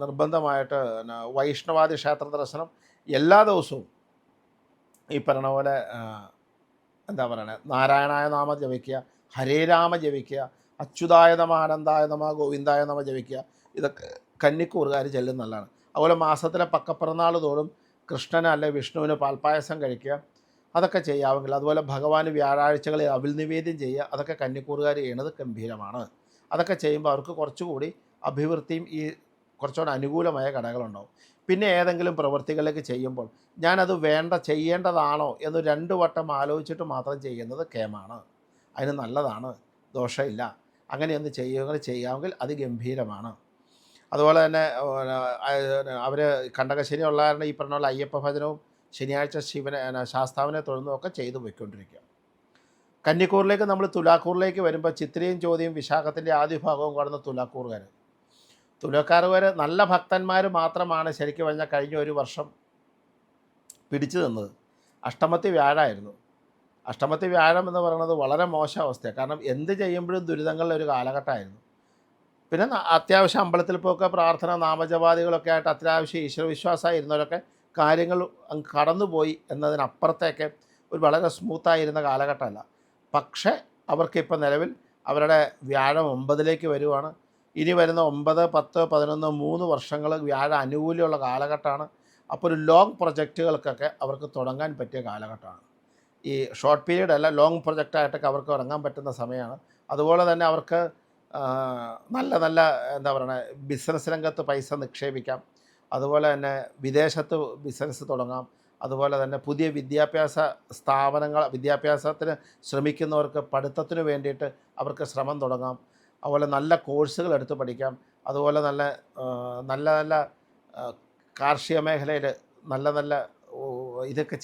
നിർബന്ധമായിട്ട് വൈഷ്ണവാദി ക്ഷേത്ര ദർശനം എല്ലാ ദിവസവും ഈ പറഞ്ഞ പോലെ എന്താ പറയണേ, നാരായണായ നാമ ജപിക്കുക, ഹരേ രാമ ജപിക്കുക, അച്യുതായ നമ, ആനന്ദായ നമ, ഗോവിന്ദായ നമ ജപിക്കുക. ഇതൊക്കെ കന്നിക്കൂറുകാർ ചെല്ലും നല്ലതാണ്. അതുപോലെ മാസത്തിലെ പക്കപ്പിറന്നാൾ തോറും കൃഷ്ണന് അല്ലെ വിഷ്ണുവിന് പാൽപ്പായസം കഴിക്കുക, അതൊക്കെ ചെയ്യാമെങ്കിൽ. അതുപോലെ ഭഗവാന് വ്യാഴാഴ്ചകളിൽ അവിൽ നിവേദ്യം ചെയ്യുക, അതൊക്കെ കന്നിക്കൂറുകാർ ചെയ്യണത് ഗംഭീരമാണ്. അതൊക്കെ ചെയ്യുമ്പോൾ അവർക്ക് കുറച്ചുകൂടി അഭിവൃദ്ധിയും ഈ കുറച്ചുകൂടെ അനുകൂലമായ ഘടകങ്ങളുണ്ടാവും. പിന്നെ ഏതെങ്കിലും പ്രവൃത്തികളിലേക്ക് ചെയ്യുമ്പോൾ ഞാനത് ചെയ്യേണ്ടതാണോ എന്ന് 2 വട്ടം ആലോചിച്ചിട്ട് മാത്രം ചെയ്യുന്നത് കേമാണ്. അതിന് നല്ലതാണ്, ദോഷമില്ല. അങ്ങനെയൊന്ന് ചെയ്യാമെങ്കിൽ അത് ഗംഭീരമാണ്. അതുപോലെ തന്നെ അവർ കണ്ടകശനി ഉള്ള കാരണം ഈ പറഞ്ഞ പോലെ അയ്യപ്പ ഭജനവും ശനിയാഴ്ച ശാസ്താവിനെ തൊഴുന്നതൊക്കെ ചെയ്തു പോയിക്കൊണ്ടിരിക്കുക. കന്നിക്കൂറിലേക്ക് നമ്മൾ തുലാക്കൂറിലേക്ക് വരുമ്പോൾ ചിത്രയും ചോദ്യയും വിശാഖത്തിൻ്റെ ആദ്യ ഭാഗവും കടന്ന തുലാക്കാറുകാർ നല്ല ഭക്തന്മാർ മാത്രമാണ് ശരിക്കും പറഞ്ഞാൽ കഴിഞ്ഞ ഒരു വർഷം പിടിച്ചു നിന്നത്. അഷ്ടമത്തി വ്യാഴമായിരുന്നു. അഷ്ടമത്തി വ്യാഴം എന്ന് പറയുന്നത് വളരെ മോശം അവസ്ഥയാണ്. കാരണം എന്ത് ചെയ്യുമ്പോഴും ദുരിതങ്ങളുടെ ഒരു കാലഘട്ടമായിരുന്നു. പിന്നെ അത്യാവശ്യം അമ്പലത്തിൽ പോക്ക്, പ്രാർത്ഥന, നാമജപാദികളൊക്കെ ആയിട്ട് അത്യാവശ്യം ഈശ്വരവിശ്വാസമായിരുന്നവരൊക്കെ കാര്യങ്ങൾ കടന്നുപോയി എന്നതിനപ്പുറത്തേക്ക് ഒരു വളരെ സ്മൂത്തായിരുന്ന കാലഘട്ടമല്ല. പക്ഷേ അവർക്കിപ്പോൾ നിലവിൽ അവരുടെ വ്യാഴം 9 വരുവാണ്. ഇനി വരുന്ന 9, 10, 11, 3 വർഷങ്ങൾ വ്യാഴ അനുകൂല്യമുള്ള കാലഘട്ടമാണ്. അപ്പോൾ ഒരു ലോങ് പ്രൊജക്റ്റുകൾക്കൊക്കെ അവർക്ക് തുടങ്ങാൻ പറ്റിയ കാലഘട്ടമാണ്. ഈ ഷോർട്ട് പീരീഡ് അല്ല, ലോങ് പ്രൊജക്റ്റായിട്ടൊക്കെ അവർക്ക് ഇറങ്ങാൻ പറ്റുന്ന സമയമാണ്. അതുപോലെ തന്നെ അവർക്ക് നല്ല എന്താ പറയുക, ബിസിനസ് രംഗത്ത് പൈസ നിക്ഷേപിക്കാം. അതുപോലെ തന്നെ വിദേശത്ത് ബിസിനസ് തുടങ്ങാം. അതുപോലെ തന്നെ പുതിയ വിദ്യാഭ്യാസത്തിന് ശ്രമിക്കുന്നവർക്ക് പഠിത്തത്തിന് വേണ്ടിയിട്ട് അവർക്ക് ശ്രമം തുടങ്ങാം. അതുപോലെ നല്ല കോഴ്സുകൾ എടുത്ത് പഠിക്കാം. അതുപോലെ നല്ല കാർഷിക മേഖലയിൽ നല്ല ഇതൊക്കെ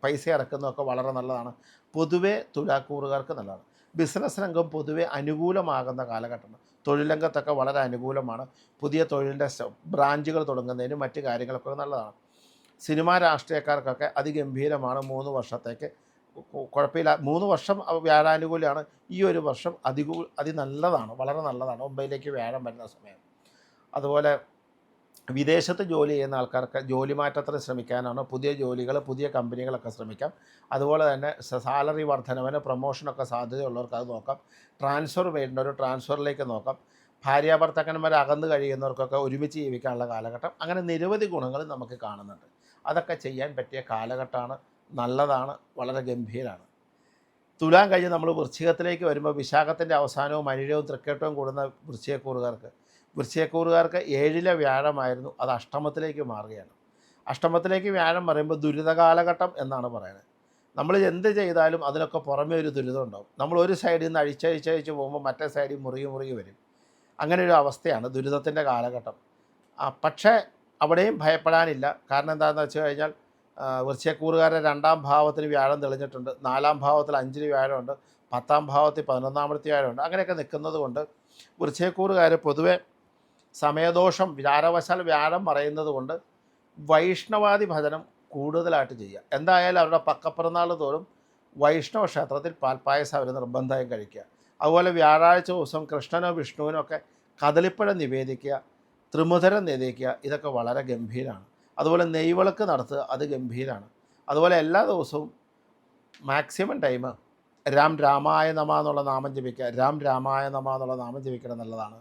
പൈസ ഇറക്കുന്നതൊക്കെ വളരെ നല്ലതാണ്. പൊതുവേ തുലാക്കൂറുകാർക്ക് നല്ലതാണ്. ബിസിനസ് രംഗം പൊതുവെ അനുകൂലമാകുന്ന കാലഘട്ടമാണ്. തൊഴിൽ രംഗത്തൊക്കെ വളരെ അനുകൂലമാണ്. പുതിയ തൊഴിലിൻ്റെ ബ്രാഞ്ചുകൾ തുടങ്ങുന്നതിനും മറ്റു കാര്യങ്ങളൊക്കെ നല്ലതാണ്. സിനിമാ രാഷ്ട്രീയക്കാർക്കൊക്കെ അതിഗംഭീരമാണ്. 3 വർഷത്തേക്ക് കുഴപ്പമില്ല. 3 വർഷം വ്യാഴാനുകൂല്യമാണ്. ഈ ഒരു വർഷം നല്ലതാണ്, വളരെ നല്ലതാണ്. 9 വ്യാഴം വരുന്ന സമയം. അതുപോലെ വിദേശത്ത് ജോലി ചെയ്യുന്ന ആൾക്കാർക്ക് ജോലി മാറ്റത്തിന് ശ്രമിക്കാനാണ്. പുതിയ ജോലികൾ, പുതിയ കമ്പനികളൊക്കെ ശ്രമിക്കാം. അതുപോലെ തന്നെ സാലറി വർധനവിന്, പ്രൊമോഷനൊക്കെ സാധ്യതയുള്ളവർക്ക് അത് നോക്കാം. ട്രാൻസ്ഫർ വേണ്ടവർ ട്രാൻസ്ഫറിലേക്ക് നോക്കാം. ഭാര്യാഭർത്താക്കന്മാർ അകന്നു കഴിയുന്നവർക്കൊക്കെ ഒരുമിച്ച് ജീവിക്കാനുള്ള കാലഘട്ടം. അങ്ങനെ നിരവധി ഗുണങ്ങൾ നമുക്ക് കാണുന്നുണ്ട്. അതൊക്കെ ചെയ്യാൻ പറ്റിയ കാലഘട്ടമാണ്. നല്ലതാണ്, വളരെ ഗംഭീരമാണ്. തുലാം കഴിഞ്ഞ് നമ്മൾ വൃശ്ചികത്തിലേക്ക് വരുമ്പോൾ വിശാഖത്തിൻ്റെ അവസാനവും അനിഴവും തൃക്കേട്ടവും കൂടുന്ന വൃശ്ചികക്കൂറുകാർക്ക് 7 വ്യാഴമായിരുന്നു. അത് അഷ്ടമത്തിലേക്ക് മാറുകയാണ്. അഷ്ടമത്തിലേക്ക് വ്യാഴം പറയുമ്പോൾ ദുരിതകാലഘട്ടം എന്നാണ് പറയുന്നത്. നമ്മൾ എന്ത് ചെയ്താലും അതിനൊക്കെ പുറമേ ഒരു ദുരിതം ഉണ്ടാവും. നമ്മൾ ഒരു സൈഡിൽ നിന്ന് അഴിച്ചഴിച്ച് പോകുമ്പോൾ മറ്റേ സൈഡിൽ മുറുകി വരും. അങ്ങനെ ഒരു അവസ്ഥയാണ് ദുരിതത്തിൻ്റെ കാലഘട്ടം. പക്ഷേ അവിടെയും ഭയപ്പെടാനില്ല. കാരണം എന്താണെന്ന് വെച്ച് കഴിഞ്ഞാൽ വൃശ്ചികക്കൂറുകാരുടെ 2ാം ഭാവത്തിൽ വ്യാഴം തെളിഞ്ഞിട്ടുണ്ട്. 4ാം ഭാവത്തിൽ 5 വ്യാഴമുണ്ട്. 10ാം ഭാവത്തിൽ 11ാമത്തെ വ്യാഴമുണ്ട്. അങ്ങനെയൊക്കെ നിൽക്കുന്നത് കൊണ്ട് വൃശ്ചികക്കൂറുകാർ പൊതുവെ സമയദോഷം വിചാരവശാൽ വ്യാഴം പറയുന്നത് കൊണ്ട് വൈഷ്ണവാദി ഭജനം കൂടുതലായിട്ട് ചെയ്യുക. എന്തായാലും അവരുടെ പക്കപ്പിറന്നാൾ തോറും വൈഷ്ണവ ക്ഷേത്രത്തിൽ പാൽപ്പായസം അവർ നിർബന്ധമായും കഴിക്കുക. അതുപോലെ വ്യാഴാഴ്ച ദിവസം കൃഷ്ണനോ വിഷ്ണുവിനോ ഒക്കെ കദളിപ്പഴം നിവേദിക്കുക, ത്രിമുധരം നിവേദിക്കുക. ഇതൊക്കെ വളരെ ഗംഭീരമാണ്. അതുപോലെ നെയ്വിളക്ക് നടത്തുക, അത് ഗംഭീരമാണ്. അതുപോലെ എല്ലാ ദിവസവും മാക്സിമം ടൈം രാമായ നമ എന്നുള്ള നാമം ജപിക്കുക. രാമായ നമ എന്നുള്ള നാമം ജപിക്കണം എന്നുള്ളതാണ്.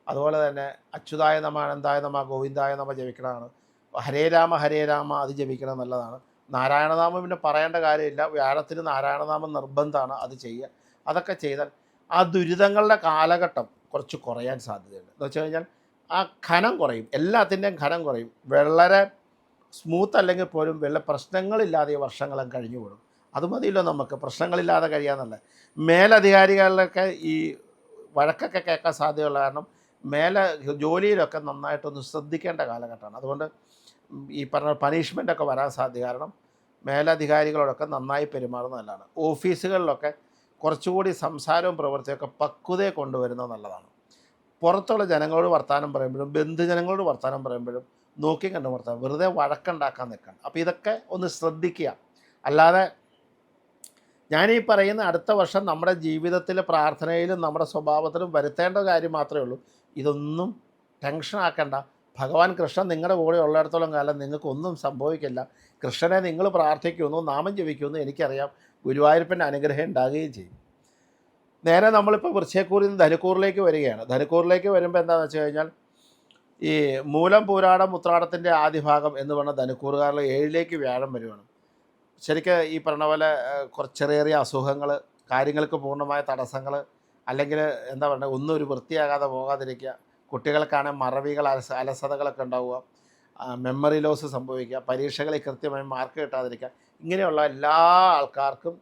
അതുപോലെ തന്നെ അച്യുതായ നമ, അനന്തായ നമ, ഗോവിന്ദായ നമ ജപിക്കണതാണ്. ഹരേ രാമ അത് ജപിക്കണം നല്ലതാണ്. നാരായണനാമം പിന്നെ പറയേണ്ട കാര്യമില്ല. വ്യാഴത്തിന് നാരായണനാമം നിർബന്ധമാണ്, അത് ചെയ്യുക. അതൊക്കെ ചെയ്താൽ ആ ദുരിതങ്ങളുടെ കാലഘട്ടം കുറച്ച് കുറയാൻ സാധ്യതയുണ്ട്. എന്ന് വെച്ച് കഴിഞ്ഞാൽ ആ ഖനം കുറയും, എല്ലാത്തിൻ്റെയും ഖനം കുറയും. വളരെ സ്മൂത്ത് അല്ലെങ്കിൽ പോലും വല്ല പ്രശ്നങ്ങളില്ലാതെ ഈ വർഷങ്ങളും കഴിഞ്ഞു കൂടും. അത് മതിയല്ലോ നമുക്ക്, പ്രശ്നങ്ങളില്ലാതെ കഴിയാമെന്നല്ല. മേലധികാരികളിലൊക്കെ ഈ വഴക്കൊക്കെ കേൾക്കാൻ സാധ്യതയുള്ള കാരണം ജോലിയിലൊക്കെ നന്നായിട്ടൊന്ന് ശ്രദ്ധിക്കേണ്ട കാലഘട്ടമാണ്. അതുകൊണ്ട് ഈ പറഞ്ഞ പണിഷ്മെൻ്റൊക്കെ വരാൻ സാധ്യത കാരണം മേലധികാരികളോടൊക്കെ നന്നായി പെരുമാറുന്നത് നല്ലതാണ്. ഓഫീസുകളിലൊക്കെ കുറച്ചുകൂടി സംസാരവും പ്രവൃത്തിയൊക്കെ പക്വതയെ കൊണ്ടുവരുന്നത് നല്ലതാണ്. പുറത്തുള്ള ജനങ്ങളോട് വർത്തമാനം പറയുമ്പോഴും ബന്ധുജനങ്ങളോട് വർത്തമാനം പറയുമ്പോഴും നോക്കി കണ്ട് വർത്തമാനം, വെറുതെ വഴക്കുണ്ടാക്കാൻ നിൽക്കണം. അപ്പോൾ ഇതൊക്കെ ഒന്ന് ശ്രദ്ധിക്കുക. അല്ലാതെ ഞാനീ പറയുന്ന അടുത്ത വർഷം നമ്മുടെ ജീവിതത്തിലെ പ്രാർത്ഥനയിലും നമ്മുടെ സ്വഭാവത്തിലും വരുത്തേണ്ട കാര്യം മാത്രമേ ഉള്ളൂ. ഇതൊന്നും ടെൻഷൻ ആക്കണ്ട. ഭഗവാൻ കൃഷ്ണൻ നിങ്ങളുടെ കൂടെ ഉള്ളിടത്തോളം കാലം നിങ്ങൾക്കൊന്നും സംഭവിക്കില്ല. കൃഷ്ണനെ നിങ്ങൾ പ്രാർത്ഥിക്കുമെന്നോ നാമം ജപിക്കുമെന്നോ എനിക്കറിയാം. ഗുരുവായൂരപ്പൻ്റെ അനുഗ്രഹം ഉണ്ടാകുകയും ചെയ്യും. നേരെ നമ്മളിപ്പോൾ വൃശ്ചികക്കൂറിൽ നിന്ന് ധനുക്കൂറിലേക്ക് വരികയാണ്. ധനുക്കൂറിലേക്ക് വരുമ്പോൾ എന്താണെന്ന് വെച്ച് കഴിഞ്ഞാൽ ഈ മൂലം പൂരാടം ഉത്രാടത്തിൻ്റെ ആദ്യ ഭാഗം എന്ന് പറഞ്ഞാൽ ധനുക്കൂറുകാരിൽ 7ലേക്ക് വ്യാഴം വരുവാണ്. ശരിക്കും ഈ പറഞ്ഞ പോലെ കുറച്ച് ചെറിയ അസുഖങ്ങൾ, കാര്യങ്ങൾക്ക് പൂർണ്ണമായ തടസ്സങ്ങൾ, അല്ലെങ്കിൽ എന്താ പറയുക, ഒന്നും ഒരു വൃത്തിയാകാതെ പോകാതിരിക്കുക, കുട്ടികൾക്കാണെങ്കിൽ മറവികൾ, അലസതകളൊക്കെ ഉണ്ടാവുക, മെമ്മറി ലോസ് സംഭവിക്കുക, പരീക്ഷകളിൽ കൃത്യമായി മാർക്ക് കിട്ടാതിരിക്കുക, ഇങ്ങനെയുള്ള എല്ലാ ആൾക്കാർക്കും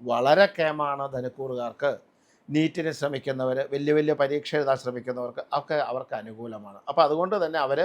വളരെ കേമാണ്. ധനുക്കൂറുകാർക്ക്, നീറ്റിന് ശ്രമിക്കുന്നവർ, വലിയ വലിയ പരീക്ഷ എഴുതാൻ ശ്രമിക്കുന്നവർക്ക് ഒക്കെ അവർക്ക് അനുകൂലമാണ്. അപ്പോൾ അതുകൊണ്ട് തന്നെ അവർ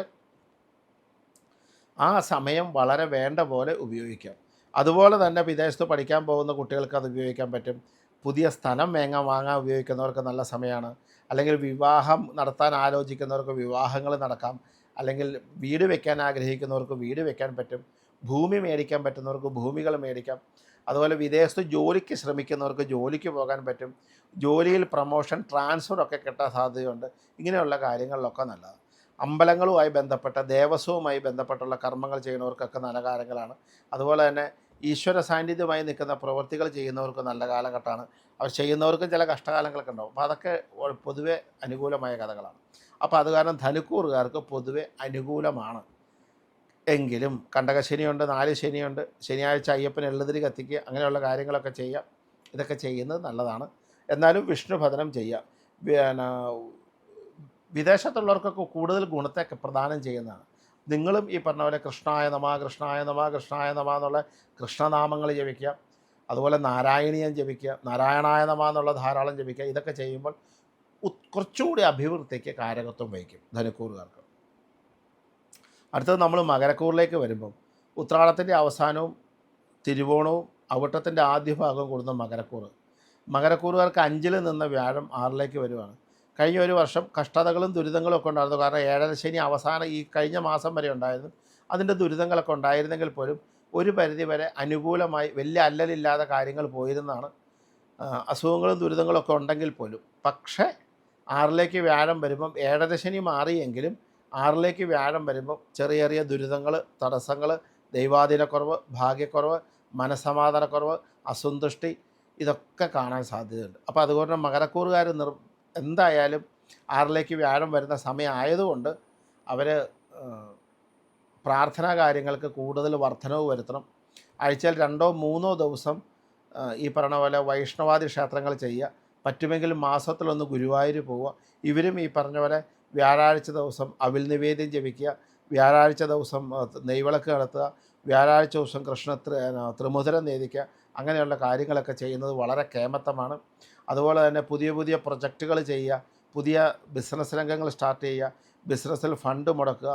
ആ സമയം വളരെ വേണ്ട പോലെ ഉപയോഗിക്കാം. അതുപോലെ തന്നെ വിദേശത്ത് പഠിക്കാൻ പോകുന്ന കുട്ടികൾക്ക് അത് ഉപയോഗിക്കാൻ പറ്റും. പുതിയ സ്ഥലം വാങ്ങാൻ ഉപയോഗിക്കുന്നവർക്ക് നല്ല സമയമാണ്. അല്ലെങ്കിൽ വിവാഹം നടത്താൻ ആലോചിക്കുന്നവർക്ക് വിവാഹങ്ങൾ നടക്കാം. അല്ലെങ്കിൽ വീട് വെക്കാൻ ആഗ്രഹിക്കുന്നവർക്ക് വീട് വെക്കാൻ പറ്റും. ഭൂമി മേടിക്കാൻ പറ്റുന്നവർക്ക് ഭൂമികൾ മേടിക്കാം. അതുപോലെ വിദേശത്ത് ജോലിക്ക് ശ്രമിക്കുന്നവർക്ക് ജോലിക്ക് പോകാൻ പറ്റും. ജോലിയിൽ പ്രമോഷൻ, ട്രാൻസ്ഫർ ഒക്കെ കിട്ടാൻ സാധ്യതയുണ്ട്. ഇങ്ങനെയുള്ള കാര്യങ്ങളിലൊക്കെ നല്ലതാണ്. അമ്പലങ്ങളുമായി ബന്ധപ്പെട്ട, ദേവസ്വവുമായി ബന്ധപ്പെട്ടുള്ള കർമ്മങ്ങൾ ചെയ്യുന്നവർക്കൊക്കെ നല്ല കാര്യങ്ങളാണ്. അതുപോലെ തന്നെ ഈശ്വര സാന്നിധ്യമായി നിൽക്കുന്ന പ്രവൃത്തികൾ ചെയ്യുന്നവർക്ക് നല്ല കാലഘട്ടമാണ്. അവർ ചെയ്യുന്നവർക്കും ചില കഷ്ടകാലങ്ങളൊക്കെ ഉണ്ടാവും. അപ്പോൾ അതൊക്കെ പൊതുവെ അനുകൂലമായ കഥകളാണ്. അപ്പോൾ അത് കാരണം ധനുക്കൂറുകാർക്ക് പൊതുവെ അനുകൂലമാണ്. എങ്കിലും കണ്ടകശനിയുണ്ട്, 4 ശനിയുണ്ട്. ശനിയാഴ്ച അയ്യപ്പന് എള്ളുതിരി കത്തിക്കുക, അങ്ങനെയുള്ള കാര്യങ്ങളൊക്കെ ചെയ്യുക. ഇതൊക്കെ ചെയ്യുന്നത് നല്ലതാണ്. എന്നാലും വിഷ്ണു ഭജനം ചെയ്യുക. പിന്നെ വിദേശത്തുള്ളവർക്കൊക്കെ കൂടുതൽ ഗുണത്തെയൊക്കെ പ്രദാനം ചെയ്യുന്നതാണ്. നിങ്ങളും ഈ പറഞ്ഞ പോലെ കൃഷ്ണായ നമ, കൃഷ്ണായ നമ, കൃഷ്ണായ നമ എന്നുള്ള കൃഷ്ണനാമങ്ങൾ ജപിക്കുക. അതുപോലെ നാരായണീയം ജപിക്കുക, നാരായണായ നമ എന്നുള്ള ധാരാളം ജപിക്കുക. ഇതൊക്കെ ചെയ്യുമ്പോൾ കുറച്ചുകൂടി അഭിവൃദ്ധിക്ക് കാരകത്വം വഹിക്കും ധനുക്കൂറുകാർക്ക്. അടുത്തത് നമ്മൾ മകരക്കൂറിലേക്ക് വരുമ്പം ഉത്രാടത്തിൻ്റെ അവസാനവും തിരുവോണവും അവിട്ടത്തിൻ്റെ ആദ്യ ഭാഗവും കൂടുന്ന മകരക്കൂറ്. മകരക്കൂറുകാർക്ക് 5ൽ നിന്ന വ്യാഴം 6ലേക്ക് വരുവാണ്. കഴിഞ്ഞ ഒരു വർഷം കഷ്ടതകളും ദുരിതങ്ങളും ഒക്കെ ഉണ്ടായിരുന്നു. കാരണം 7ര ശനി അവസാനം ഈ കഴിഞ്ഞ മാസം വരെ ഉണ്ടായിരുന്നു. അതിൻ്റെ ദുരിതങ്ങളൊക്കെ ഉണ്ടായിരുന്നെങ്കിൽ പോലും ഒരു പരിധിവരെ അനുകൂലമായി വലിയ അല്ലലില്ലാതെ കാര്യങ്ങൾ പോയിരുന്നതാണ്. അസുഖങ്ങളും ദുരിതങ്ങളൊക്കെ ഉണ്ടെങ്കിൽ പോലും. പക്ഷേ 6ലേക്ക് വ്യാഴം വരുമ്പം 7ര ശനി മാറിയെങ്കിലും 6ലേക്ക് വ്യാഴം വരുമ്പം ചെറിയ ചെറിയ ദുരിതങ്ങൾ, തടസ്സങ്ങൾ, ദൈവാധീനക്കുറവ്, ഭാഗ്യക്കുറവ്, മനസ്സമാധാനക്കുറവ്, അസന്തുഷ്ടി, ഇതൊക്കെ കാണാൻ സാധ്യതയുണ്ട്. അപ്പോൾ അതുകൊണ്ട് മകരക്കൂറുകാർ എന്തായാലും 6ലേക്ക് വ്യാഴം വരുന്ന സമയം ആയതുകൊണ്ട് അവർ പ്രാർത്ഥനാ കാര്യങ്ങൾക്ക് കൂടുതൽ വർധനവ് വരുത്തണം. ആഴ്ചയിൽ 2-3 ദിവസം ഈ പറഞ്ഞ പോലെ വൈഷ്ണവാദി ക്ഷേത്രങ്ങൾ ചെയ്യുക. പറ്റുമെങ്കിൽ മാസത്തിലൊന്ന് ഗുരുവായൂർ പോവുക. ഇവരും ഈ പറഞ്ഞ പോലെ വ്യാഴാഴ്ച ദിവസം അവിൽ നിവേദ്യം ജപിക്കുക, വ്യാഴാഴ്ച ദിവസം നെയ്വിളക്ക് നടത്തുക, വ്യാഴാഴ്ച ദിവസം ത്രിമുദ്രം നേദിക്കുക. അങ്ങനെയുള്ള കാര്യങ്ങളൊക്കെ ചെയ്യുന്നത് വളരെ കേമത്തമാണ്. അതുപോലെ തന്നെ പുതിയ പുതിയ പ്രൊജക്റ്റുകൾ ചെയ്യുക, പുതിയ ബിസിനസ് രംഗങ്ങൾ സ്റ്റാർട്ട് ചെയ്യുക, ബിസിനസ്സിൽ ഫണ്ട് മുടക്കുക,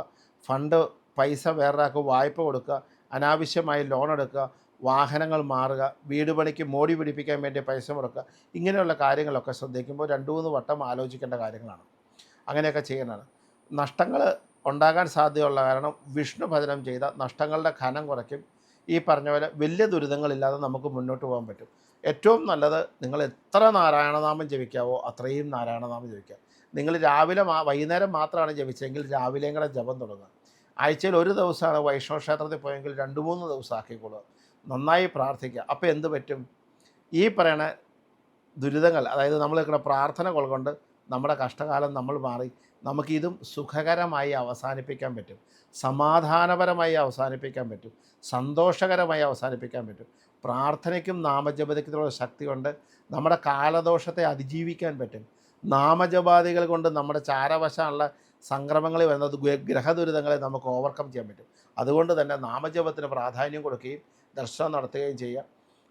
ഫണ്ട് പൈസ വേറൊരാൾക്ക് വായ്പ കൊടുക്കുക, അനാവശ്യമായി ലോൺ എടുക്കുക, വാഹനങ്ങൾ മാറുക, വീട് പണിക്ക് മോടി പിടിപ്പിക്കാൻ വേണ്ടി പൈസ മുടക്കുക. ഇങ്ങനെയുള്ള കാര്യങ്ങളൊക്കെ ശ്രദ്ധിക്കുമ്പോൾ 2-3 വട്ടം ആലോചിക്കേണ്ട കാര്യങ്ങളാണ്. അങ്ങനെയൊക്കെ ചെയ്യുന്നതാണ്. നഷ്ടങ്ങൾ ഉണ്ടാകാൻ സാധ്യതയുള്ള കാരണം വിഷ്ണു ഭജനം ചെയ്ത നഷ്ടങ്ങളുടെ ഖനം കുറയ്ക്കും. ഈ പറഞ്ഞ പോലെ വലിയ ദുരിതങ്ങളില്ലാതെ നമുക്ക് മുന്നോട്ട് പോകാൻ പറ്റും. ഏറ്റവും നല്ലത് നിങ്ങൾ എത്ര നാരായണനാമം ജപിക്കാവോ അത്രയും നാരായണനാമം ജപിക്കുക. നിങ്ങൾ വൈകുന്നേരം മാത്രമാണ് ജപിച്ചെങ്കിൽ രാവിലെയും കൂടെ ജപം തുടങ്ങുക. ആഴ്ചയിൽ ഒരു ദിവസമാണ് വൈഷ്ണവ ക്ഷേത്രത്തിൽ പോയെങ്കിൽ 2-3 ദിവസം ആക്കിക്കൊള്ളുക. നന്നായി പ്രാർത്ഥിക്കുക. അപ്പോൾ എന്ത് പറ്റും? ഈ പറയണ ദുരിതങ്ങൾ, അതായത് നമ്മൾ നിൽക്കുന്ന പ്രാർത്ഥനകൾ കൊണ്ട് നമ്മുടെ കഷ്ടകാലം നമ്മൾ മാറി നമുക്കിതും സുഖകരമായി അവസാനിപ്പിക്കാൻ പറ്റും, സമാധാനപരമായി അവസാനിപ്പിക്കാൻ പറ്റും, സന്തോഷകരമായി അവസാനിപ്പിക്കാൻ പറ്റും. പ്രാർത്ഥനയ്ക്കും നാമജപത്തിനുള്ള ശക്തി കൊണ്ട് നമ്മുടെ കാലദോഷത്തെ അതിജീവിക്കാൻ പറ്റും. നാമജപാദികൾ കൊണ്ട് നമ്മുടെ ചാരവശമുള്ള സംക്രമങ്ങളിൽ വരുന്നത് ഗ്രഹദുരിതങ്ങളെ നമുക്ക് ഓവർകം ചെയ്യാൻ പറ്റും. അതുകൊണ്ട് തന്നെ നാമജപത്തിന് പ്രാധാന്യം കൊടുക്കുകയും ദർശനം നടത്തുകയും ചെയ്യുക.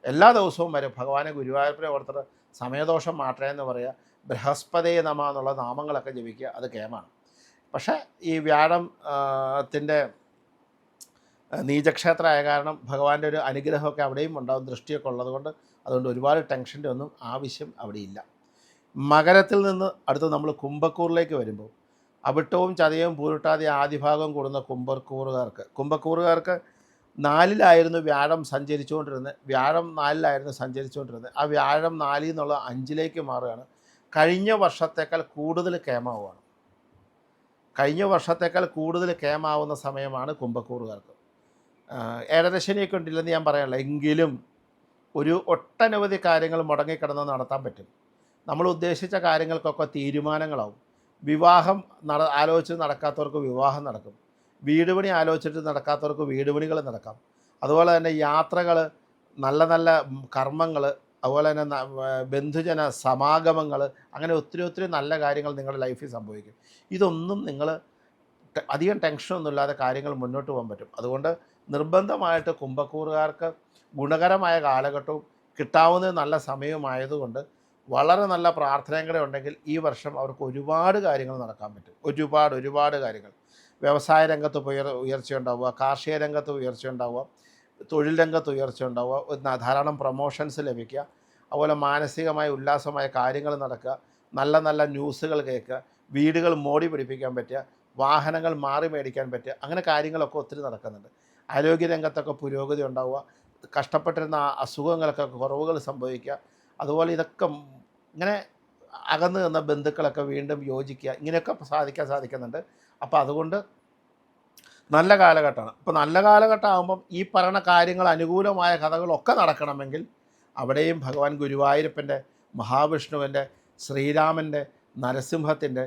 എല്ലാ ദിവസവും വരെ ഭഗവാനെ ഗുരുവായൂരപ്പനെ ഓർത്തിട്ട് സമയദോഷം മാറ്റണേ എന്ന് പറയുക, ബൃഹസ്പതയെ നമ എന്നുള്ള നാമങ്ങളൊക്കെ ജപിക്കുക. അത് കേമാണ്. പക്ഷേ ഈ വ്യാഴം ത്തിൻ്റെ നീചക്ഷേത്രമായ കാരണം ഭഗവാന്റെ ഒരു അനുഗ്രഹമൊക്കെ അവിടെയും ഉണ്ടാകും, ദൃഷ്ടിയൊക്കെ ഉള്ളതുകൊണ്ട്. അതുകൊണ്ട് ഒരുപാട് ടെൻഷൻ്റെ ഒന്നും ആവശ്യം അവിടെയില്ല. മകരത്തിൽ നിന്ന് അടുത്ത് നമ്മൾ കുംഭക്കൂറിലേക്ക് വരുമ്പോൾ അവിട്ടവും ചതയവും പൂരിട്ടാതി ആദിഭാഗം കൂടുന്ന കുംഭക്കൂറുകാർക്ക് 4-ലായിരുന്നു വ്യാഴം സഞ്ചരിച്ചുകൊണ്ടിരുന്നത്. വ്യാഴം 4-ലായിരുന്നു സഞ്ചരിച്ചുകൊണ്ടിരുന്നത്. ആ വ്യാഴം 4 എന്നുള്ള 5-ലേക്ക് മാറുകയാണ്. കഴിഞ്ഞ വർഷത്തേക്കാൾ കൂടുതൽ കേമാവുകയാണ്. കഴിഞ്ഞ വർഷത്തേക്കാൾ കൂടുതൽ കേമാവുന്ന സമയമാണ് കുംഭക്കൂറുകാർക്ക്. ഏഴരശനിയൊക്കെ ഉണ്ടില്ലെന്ന് ഞാൻ പറയാനില്ല, എങ്കിലും ഒരു ഒട്ടനവധി കാര്യങ്ങൾ മുടങ്ങിക്കിടന്ന് നടത്താൻ പറ്റും. നമ്മൾ ഉദ്ദേശിച്ച കാര്യങ്ങൾക്കൊക്കെ തീരുമാനങ്ങളാവും. വിവാഹം ആലോചിച്ച് നടക്കാത്തവർക്ക് വിവാഹം നടക്കും. വീട് പണി ആലോചിച്ചിട്ട് നടക്കാത്തവർക്ക് വീട് പണികൾ നടക്കാം. അതുപോലെ തന്നെ യാത്രകൾ, നല്ല നല്ല കർമ്മങ്ങൾ, അതുപോലെ തന്നെ ബന്ധുജന സമാഗമങ്ങൾ, അങ്ങനെ ഒത്തിരി നല്ല കാര്യങ്ങൾ നിങ്ങളുടെ ലൈഫിൽ സംഭവിക്കും. ഇതൊന്നും നിങ്ങൾ അധികം ടെൻഷനൊന്നുമില്ലാതെ കാര്യങ്ങൾ മുന്നോട്ട് പോകാൻ പറ്റും. അതുകൊണ്ട് നിർബന്ധമായിട്ട് കുംഭക്കൂറുകാർക്ക് ഗുണകരമായ കാലഘട്ടവും കിട്ടാവുന്ന നല്ല സമയവുമായതുകൊണ്ട് വളരെ നല്ല പ്രാർത്ഥനയും കൂടെ ഉണ്ടെങ്കിൽ ഈ വർഷം അവർക്ക് ഒരുപാട് കാര്യങ്ങൾ നടക്കാൻ പറ്റും. ഒരുപാട് കാര്യങ്ങൾ. വ്യവസായ രംഗത്ത് ഉയർച്ച ഉണ്ടാവുക, കാർഷിക രംഗത്ത് ഉയർച്ച ഉണ്ടാവുക, തൊഴിൽ രംഗത്ത് ഉയർച്ച ഉണ്ടാവുക, ധാരാളം പ്രൊമോഷൻസ് ലഭിക്കുക, അതുപോലെ മാനസികമായ ഉല്ലാസമായ കാര്യങ്ങൾ നടക്കുക, നല്ല ന്യൂസുകൾ കേൾക്കുക, വീടുകൾ മോടി പിടിപ്പിക്കാൻ പറ്റുക, വാഹനങ്ങൾ മാറി മേടിക്കാൻ പറ്റുക, അങ്ങനെ കാര്യങ്ങളൊക്കെ ഒത്തിരി നടക്കുന്നുണ്ട്. ആരോഗ്യരംഗത്തൊക്കെ പുരോഗതി ഉണ്ടാവുക, കഷ്ടപ്പെട്ടിരുന്ന അസുഖങ്ങളൊക്കെ കുറവുകൾ സംഭവിക്കുക, അതുപോലെ ഇതൊക്കെ ഇങ്ങനെ അകന്നു നിന്ന ബന്ധുക്കളൊക്കെ വീണ്ടും യോജിക്കുക, ഇങ്ങനെയൊക്കെ സാധിക്കുന്നുണ്ട്. അപ്പോൾ അതുകൊണ്ട് നല്ല കാലഘട്ടമാണ്. ഇപ്പോൾ നല്ല കാലഘട്ടം ആകുമ്പം ഈ പറയുന്ന കാര്യങ്ങൾ, അനുകൂലമായ കഥകളൊക്കെ നടക്കണമെങ്കിൽ അവിടെയും ഭഗവാൻ ഗുരുവായൂരപ്പൻ്റെ, മഹാവിഷ്ണുവിൻ്റെ, ശ്രീരാമൻ്റെ, നരസിംഹത്തിൻ്റെ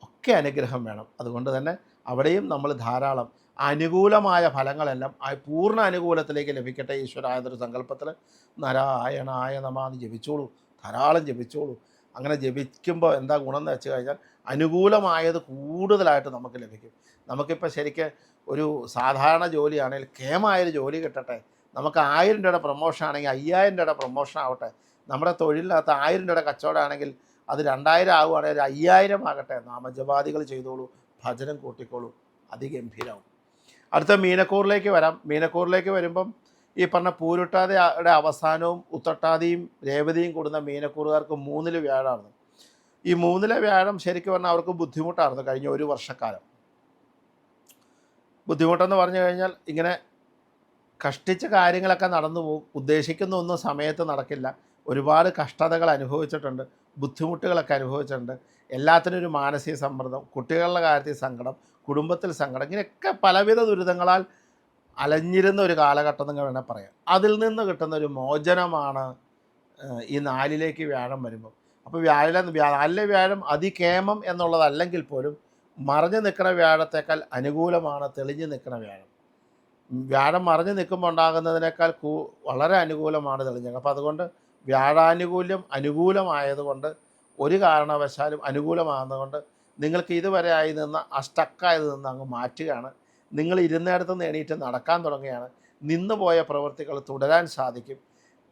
ഒക്കെ അനുഗ്രഹം വേണം. അതുകൊണ്ട് തന്നെ അവിടെയും നമ്മൾ ധാരാളം അനുകൂലമായ ഫലങ്ങളെല്ലാം പൂർണ്ണ അനുകൂലത്തിലേക്ക് ലഭിക്കട്ടെ ഈശ്വരായൊരു സങ്കല്പത്തിൽ നാരായണായ നമാന്ന് ജപിച്ചോളൂ, ധാരാളം ജപിച്ചോളൂ. അങ്ങനെ ജപിക്കുമ്പോൾ എന്താ ഗുണം എന്ന് വെച്ച് കഴിഞ്ഞാൽ അനുകൂലമായത് കൂടുതലായിട്ട് നമുക്ക് ലഭിക്കും. നമുക്കിപ്പോൾ ശരിക്ക് ഒരു സാധാരണ ജോലിയാണെങ്കിൽ കേമായൊരു ജോലി കിട്ടട്ടെ, നമുക്ക് 1000 രൂപയുടെ പ്രൊമോഷൻ ആണെങ്കിൽ 5000 രൂപയുടെ പ്രൊമോഷൻ ആവട്ടെ, നമ്മുടെ തൊഴിലിനകത്ത് 1000 രൂപയുടെ കച്ചവടമാണെങ്കിൽ അത് 2000 ആവുകയാണെങ്കിൽ 5000 ആകട്ടെ. നാമജപാദികൾ ചെയ്തോളൂ, ഭജനം കൂട്ടിക്കോളൂ, അതിഗംഭീരവും. അടുത്ത മീനക്കൂറിലേക്ക് വരാം. മീനക്കൂറിലേക്ക് വരുമ്പം ഈ പറഞ്ഞ പൂരുട്ടാതിയുടെ അവസാനവും ഉത്രട്ടാതിയും രേവതിയും കൂടുന്ന മീനക്കൂറുകാർക്ക് 3-ൽ വ്യാഴമാണ്. ഈ 3-ലെ വ്യാഴം ശരിക്കും പറഞ്ഞാൽ അവർക്ക് ബുദ്ധിമുട്ടായിരുന്നു കഴിഞ്ഞ ഒരു വർഷക്കാലം. ബുദ്ധിമുട്ടെന്ന് പറഞ്ഞു കഴിഞ്ഞാൽ ഇങ്ങനെ കഷ്ടിച്ച കാര്യങ്ങളൊക്കെ നടന്നു പോകും, ഉദ്ദേശിക്കുന്ന ഒന്നും സമയത്ത് നടക്കില്ല, ഒരുപാട് കഷ്ടതകൾ അനുഭവിച്ചിട്ടുണ്ട്, ബുദ്ധിമുട്ടുകളൊക്കെ അനുഭവിച്ചിട്ടുണ്ട്, എല്ലാത്തിനും ഒരു മാനസിക സമ്മർദ്ദം, കുട്ടികളുടെ കാര്യത്തിൽ സങ്കടം, കുടുംബത്തിൽ സങ്കടം, ഇങ്ങനെയൊക്കെ പലവിധ ദുരിതങ്ങളാൽ അലഞ്ഞിരുന്ന ഒരു കാലഘട്ടം എന്ന് വേണേൽ പറയാം. അതിൽ നിന്ന് കിട്ടുന്ന ഒരു മോചനമാണ് ഈ 4-ലേക്ക് വ്യാഴം വരുമ്പോൾ. അപ്പോൾ 4-ലെ വ്യാഴം അതികേമം എന്നുള്ളതല്ലെങ്കിൽ പോലും മറഞ്ഞു നിൽക്കുന്ന വ്യാഴത്തേക്കാൾ അനുകൂലമാണ് തെളിഞ്ഞു നിൽക്കുന്ന വ്യാഴം. വ്യാഴം മറഞ്ഞു നിൽക്കുമ്പോൾ ഉണ്ടാകുന്നതിനേക്കാൾ വളരെ അനുകൂലമാണ് തെളിഞ്ഞത്. അപ്പോൾ അതുകൊണ്ട് വ്യാഴാനുകൂല്യം അനുകൂലമായതുകൊണ്ട് ഒരു കാരണവശാലും അനുകൂലമാകുന്നതുകൊണ്ട് നിങ്ങൾക്ക് ഇതുവരെ ആയി നിന്ന് ആ സ്റ്റക്കായത് നിന്ന് അങ്ങ് മാറ്റുകയാണ്. നിങ്ങൾ ഇരുന്നിടത്ത് നിന്ന് എണീറ്റ് നടക്കാൻ തുടങ്ങുകയാണ്. നിന്നുപോയ പ്രവൃത്തികൾ തുടരാൻ സാധിക്കും.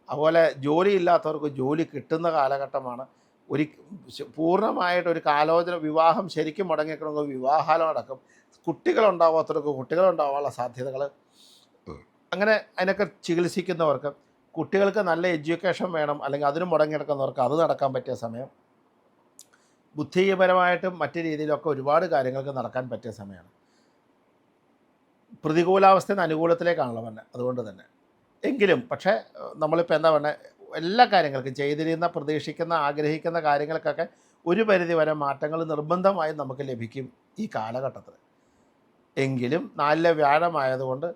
അതുപോലെ ജോലിയില്ലാത്തവർക്ക് ജോലി കിട്ടുന്ന കാലഘട്ടമാണ്. പൂർണ്ണമായിട്ടൊരു കാലോചന, വിവാഹം ശരിക്കും മുടങ്ങിക്കണമെങ്കിൽ വിവാഹാലം നടക്കും. കുട്ടികളുണ്ടാവാത്തവർക്ക് കുട്ടികളുണ്ടാവാനുള്ള സാധ്യതകൾ, അങ്ങനെ അതിനൊക്കെ ചികിത്സിക്കുന്നവർക്ക്, കുട്ടികൾക്ക് നല്ല എഡ്യൂക്കേഷൻ വേണം അല്ലെങ്കിൽ അതിന് മുടങ്ങിയെടുക്കുന്നവർക്ക് അത് നടക്കാൻ പറ്റിയ സമയം, ബുദ്ധിപരമായിട്ടും മറ്റു രീതിയിലൊക്കെ ഒരുപാട് കാര്യങ്ങൾക്ക് നടക്കാൻ പറ്റിയ സമയമാണ്. പ്രതികൂലാവസ്ഥയിൽ നിന്ന് അനുകൂലത്തിലേക്കാണല്ലോ പറഞ്ഞത്. അതുകൊണ്ട് തന്നെ എങ്കിലും പക്ഷേ നമ്മളിപ്പോൾ എന്താ പറഞ്ഞത്, എല്ലാ കാര്യങ്ങൾക്കും ചെയ്തിരുന്ന, പ്രതീക്ഷിക്കുന്ന, ആഗ്രഹിക്കുന്ന കാര്യങ്ങൾക്കൊക്കെ ഒരു പരിധി വരെ മാറ്റങ്ങൾ നിർബന്ധമായും നമുക്ക് ലഭിക്കും ഈ കാലഘട്ടത്തിൽ. എങ്കിലും 4-ലെ വ്യാഴമായതുകൊണ്ട്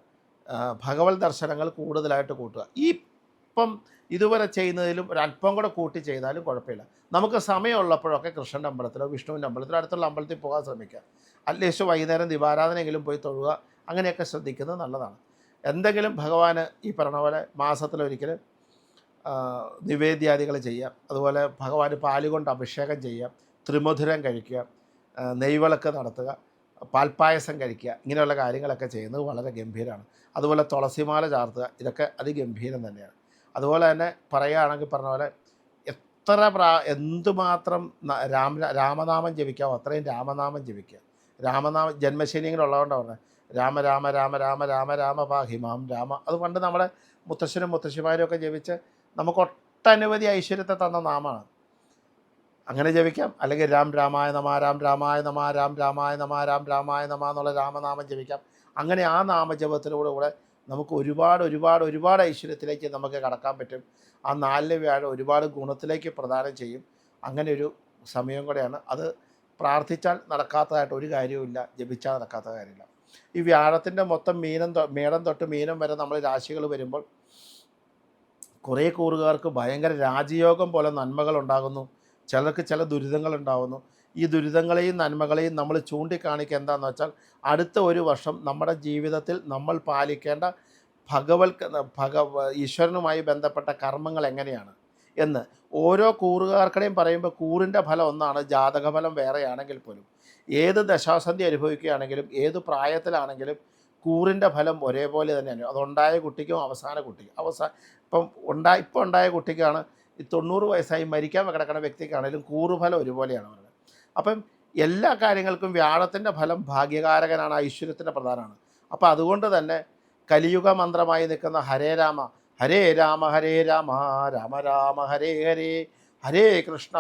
ഭഗവത് ദർശനങ്ങൾ കൂടുതലായിട്ട് കൂട്ടുക. ഇപ്പം ഇതുവരെ ചെയ്യുന്നതിലും ഒരല്പം കൂടെ കൂട്ടി ചെയ്താലും കുഴപ്പമില്ല. നമുക്ക് സമയമുള്ളപ്പോഴൊക്കെ കൃഷ്ണൻ്റെ അമ്പലത്തിലോ വിഷ്ണുവിൻ്റെ അമ്പലത്തിലോ അടുത്തുള്ള അമ്പലത്തിൽ പോകാൻ ശ്രമിക്കുക. അറ്റ്ലീസ്റ്റ് വൈകുന്നേരം ദീപാരാധനയെങ്കിലും പോയി തൊഴുക. അങ്ങനെയൊക്കെ ശ്രദ്ധിക്കുന്നത് നല്ലതാണ്. എന്തെങ്കിലും ഭഗവാന് ഈ പറഞ്ഞ പോലെ മാസത്തിലൊരിക്കൽ നിവേദ്യാദികൾ ചെയ്യാം. അതുപോലെ ഭഗവാന് പാലുകൊണ്ട് അഭിഷേകം ചെയ്യാം, ത്രിമധുരം കഴിക്കുക, നെയ്വിളക്ക് നടത്തുക, പാൽപ്പായസം കഴിക്കുക. ഇങ്ങനെയുള്ള കാര്യങ്ങളൊക്കെ ചെയ്യുന്നത് വളരെ ഗംഭീരമാണ്. അതുപോലെ തുളസിമാല ചാർത്തുക. ഇതൊക്കെ അതിഗംഭീരം തന്നെയാണ്. അതുപോലെ തന്നെ പറയുകയാണെങ്കിൽ പറഞ്ഞ പോലെ എന്തുമാത്രം രാമനാമം ജപിക്കാമോ അത്രയും രാമനാമം ജപിക്കുക. രാമനാമം ജന്മശനികളുള്ളതുകൊണ്ടാണ് പറഞ്ഞത് രാമ രാമ രാമ രാമ രാമ രാമ പാഹിമാം രാമ. അത് പണ്ട് നമ്മുടെ മുത്തശ്ശനും മുത്തശ്ശിമാരും ഒക്കെ ജപിച്ച് നമുക്ക് ഒട്ടനവധി ഐശ്വര്യത്തെ തന്ന നാമമാണ്. അങ്ങനെ ജപിക്കാം. അല്ലെങ്കിൽ രാം രാമായ നമ രാം രാമായ നമ രാം രാമായ നമ രാം രാമായ നമ എന്നുള്ള രാമനാമം ജപിക്കാം. അങ്ങനെ ആ നാമജപത്തിലൂടെ നമുക്ക് ഒരുപാട് ഐശ്വര്യത്തിലേക്ക് നമുക്ക് കടക്കാൻ പറ്റും. ആ 4 വ്യാഴം ഒരുപാട് ഗുണത്തിലേക്ക് പ്രദാനം ചെയ്യും. അങ്ങനെ ഒരു സമയം കൂടെയാണ്. അത് പ്രാർത്ഥിച്ചാൽ നടക്കാത്തതായിട്ട് ഒരു കാര്യവുമില്ല, ജപിച്ചാൽ നടക്കാത്ത കാര്യമില്ല. ഈ വ്യാഴത്തിൻ്റെ മൊത്തം മേടം തൊട്ട് മീനം വരെ നമ്മൾ രാശികൾ വരുമ്പോൾ കുറേ കൂറുകാർക്ക് ഭയങ്കര രാജയോഗം പോലെ നന്മകൾ ഉണ്ടാകുന്നു, ചിലർക്ക് ചില ദുരിതങ്ങൾ ഉണ്ടാകുന്നു. ഈ ദുരിതങ്ങളെയും നന്മകളെയും നമ്മൾ ചൂണ്ടിക്കാണിക്കുക എന്താണെന്ന് വെച്ചാൽ അടുത്ത ഒരു വർഷം നമ്മുടെ ജീവിതത്തിൽ നമ്മൾ പാലിക്കേണ്ട ഈശ്വരനുമായി ബന്ധപ്പെട്ട കർമ്മങ്ങൾ എങ്ങനെയാണ് എന്ന് ഓരോ കൂറുകാർക്കടെയും പറയുമ്പോൾ കൂറിൻ്റെ ഫലം ഒന്നാണ്, ജാതകഫലം വേറെയാണെങ്കിൽ പോലും ഏത് ദശാസന്ധി അനുഭവിക്കുകയാണെങ്കിലും ഏത് പ്രായത്തിലാണെങ്കിലും കൂറിൻ്റെ ഫലം ഒരേപോലെ തന്നെയാണ്. അതുണ്ടായ കുട്ടിക്കും അവസാന കുട്ടിക്കും ഇപ്പോൾ ഉണ്ടായ കുട്ടിക്കാണ് ഈ 90 വയസ്സായി മരിക്കാൻ കിടക്കുന്ന വ്യക്തിക്കാണെങ്കിലും കൂറുഫലം ഒരുപോലെയാണ് പറയുന്നത്. അപ്പം എല്ലാ കാര്യങ്ങൾക്കും വ്യാഴത്തിൻ്റെ ഫലം ഭാഗ്യകാരകനാണ്, ഐശ്വര്യത്തിൻ്റെ പ്രധാനമാണ്. അപ്പോൾ അതുകൊണ്ട് തന്നെ കലിയുഗ മന്ത്രമായി നിൽക്കുന്ന ഹരേ രാമ ഹരേ രാമ രാമ രാമ ഹരേ ഹരേ ഹരേ കൃഷ്ണ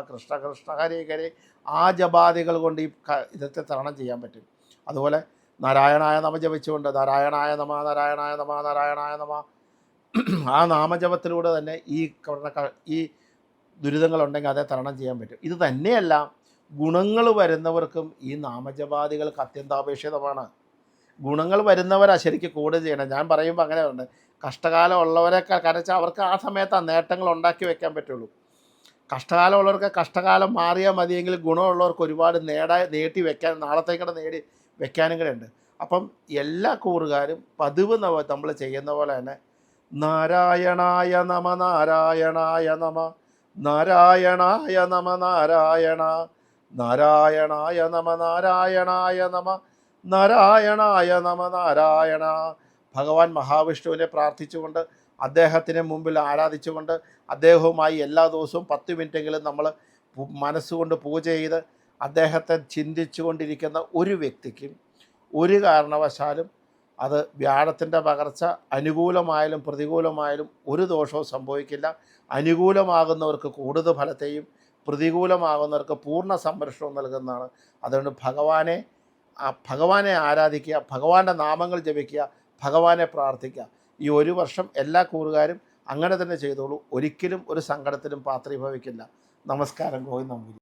കൃഷ്ണ കൃഷ്ണ ഹരേ ഹരേ ആ ജപാദികൾ കൊണ്ട് ഈ ഇതൊക്കെ തരണം ചെയ്യാൻ പറ്റും. അതുപോലെ നാരായണായ നമ ജപിച്ചുകൊണ്ട് നാരായണായ നമ നാരായണായ നമ നാരായണായ നമ ആ നാമജപത്തിലൂടെ തന്നെ ഈ ദുരിതങ്ങളുണ്ടെങ്കിൽ അതേ തരണം ചെയ്യാൻ പറ്റും. ഇത് തന്നെയല്ല, ഗുണങ്ങൾ വരുന്നവർക്കും ഈ നാമജപാദികൾക്ക് അത്യന്താപേക്ഷിതമാണ്. ഗുണങ്ങൾ വരുന്നവരാണ് ശരിക്കും കൂടുതൽ ചെയ്യണം. ഞാൻ പറയുമ്പോൾ അങ്ങനെ ഉണ്ട്, കഷ്ടകാലം ഉള്ളവരെയൊക്കെ കരച്ചാൽ അവർക്ക് ആ സമയത്ത് ആ നേട്ടങ്ങൾ ഉണ്ടാക്കി വെക്കാൻ പറ്റുള്ളൂ. കഷ്ടകാലം ഉള്ളവർക്ക് കഷ്ടകാലം മാറിയാൽ മതിയെങ്കിൽ ഗുണമുള്ളവർക്ക് ഒരുപാട് നീട്ടി വെക്കാൻ, നാളത്തേക്കൂടെ നേടി വെക്കാനും കൂടെ ഉണ്ട്. അപ്പം എല്ലാ കൂറുകാരും പതിവ് നമ്മൾ ചെയ്യുന്ന പോലെ തന്നെ നാരായണായ നമ നാരായണായ നമ നാരായണായ നമ നാരായണായ നമ നാരായണായ നമ നാരായണായ നമ നാരായണ. ഭഗവാൻ മഹാവിഷ്ണുവിനെ പ്രാർത്ഥിച്ചുകൊണ്ട് അദ്ദേഹത്തിന് മുമ്പിൽ ആരാധിച്ചുകൊണ്ട് അദ്ദേഹവുമായി എല്ലാ ദിവസവും 10 മിനിറ്റെങ്കിലും നമ്മൾ മനസ്സുകൊണ്ട് പൂജ ചെയ്ത് അദ്ദേഹത്തെ ചിന്തിച്ചു കൊണ്ടിരിക്കുന്ന ഒരു വ്യക്തിക്കും ഒരു കാരണവശാലും അത് വ്യാഴത്തിൻ്റെ പകർച്ച അനുകൂലമായാലും പ്രതികൂലമായാലും ഒരു ദോഷവും സംഭവിക്കില്ല. അനുകൂലമാകുന്നവർക്ക് കൂടുതൽ ഫലത്തെയും പ്രതികൂലമാകുന്നവർക്ക് പൂർണ്ണ സംരക്ഷണവും നൽകുന്നതാണ്. അതുകൊണ്ട് ഭഗവാനെ ആരാധിക്കുക, ഭഗവാന്റെ നാമങ്ങൾ ജപിക്കുക, ഭഗവാനെ പ്രാർത്ഥിക്കുക. ഈ ഒരു വർഷം എല്ലാ കൂറുകാരും അങ്ങനെ തന്നെ ചെയ്തോളൂ. ഒരിക്കലും ഒരു സങ്കടത്തിലും പാത്രീഭവിക്കില്ല. നമസ്കാരം. ഗോവിന്ദ നമ്പൂതിരി.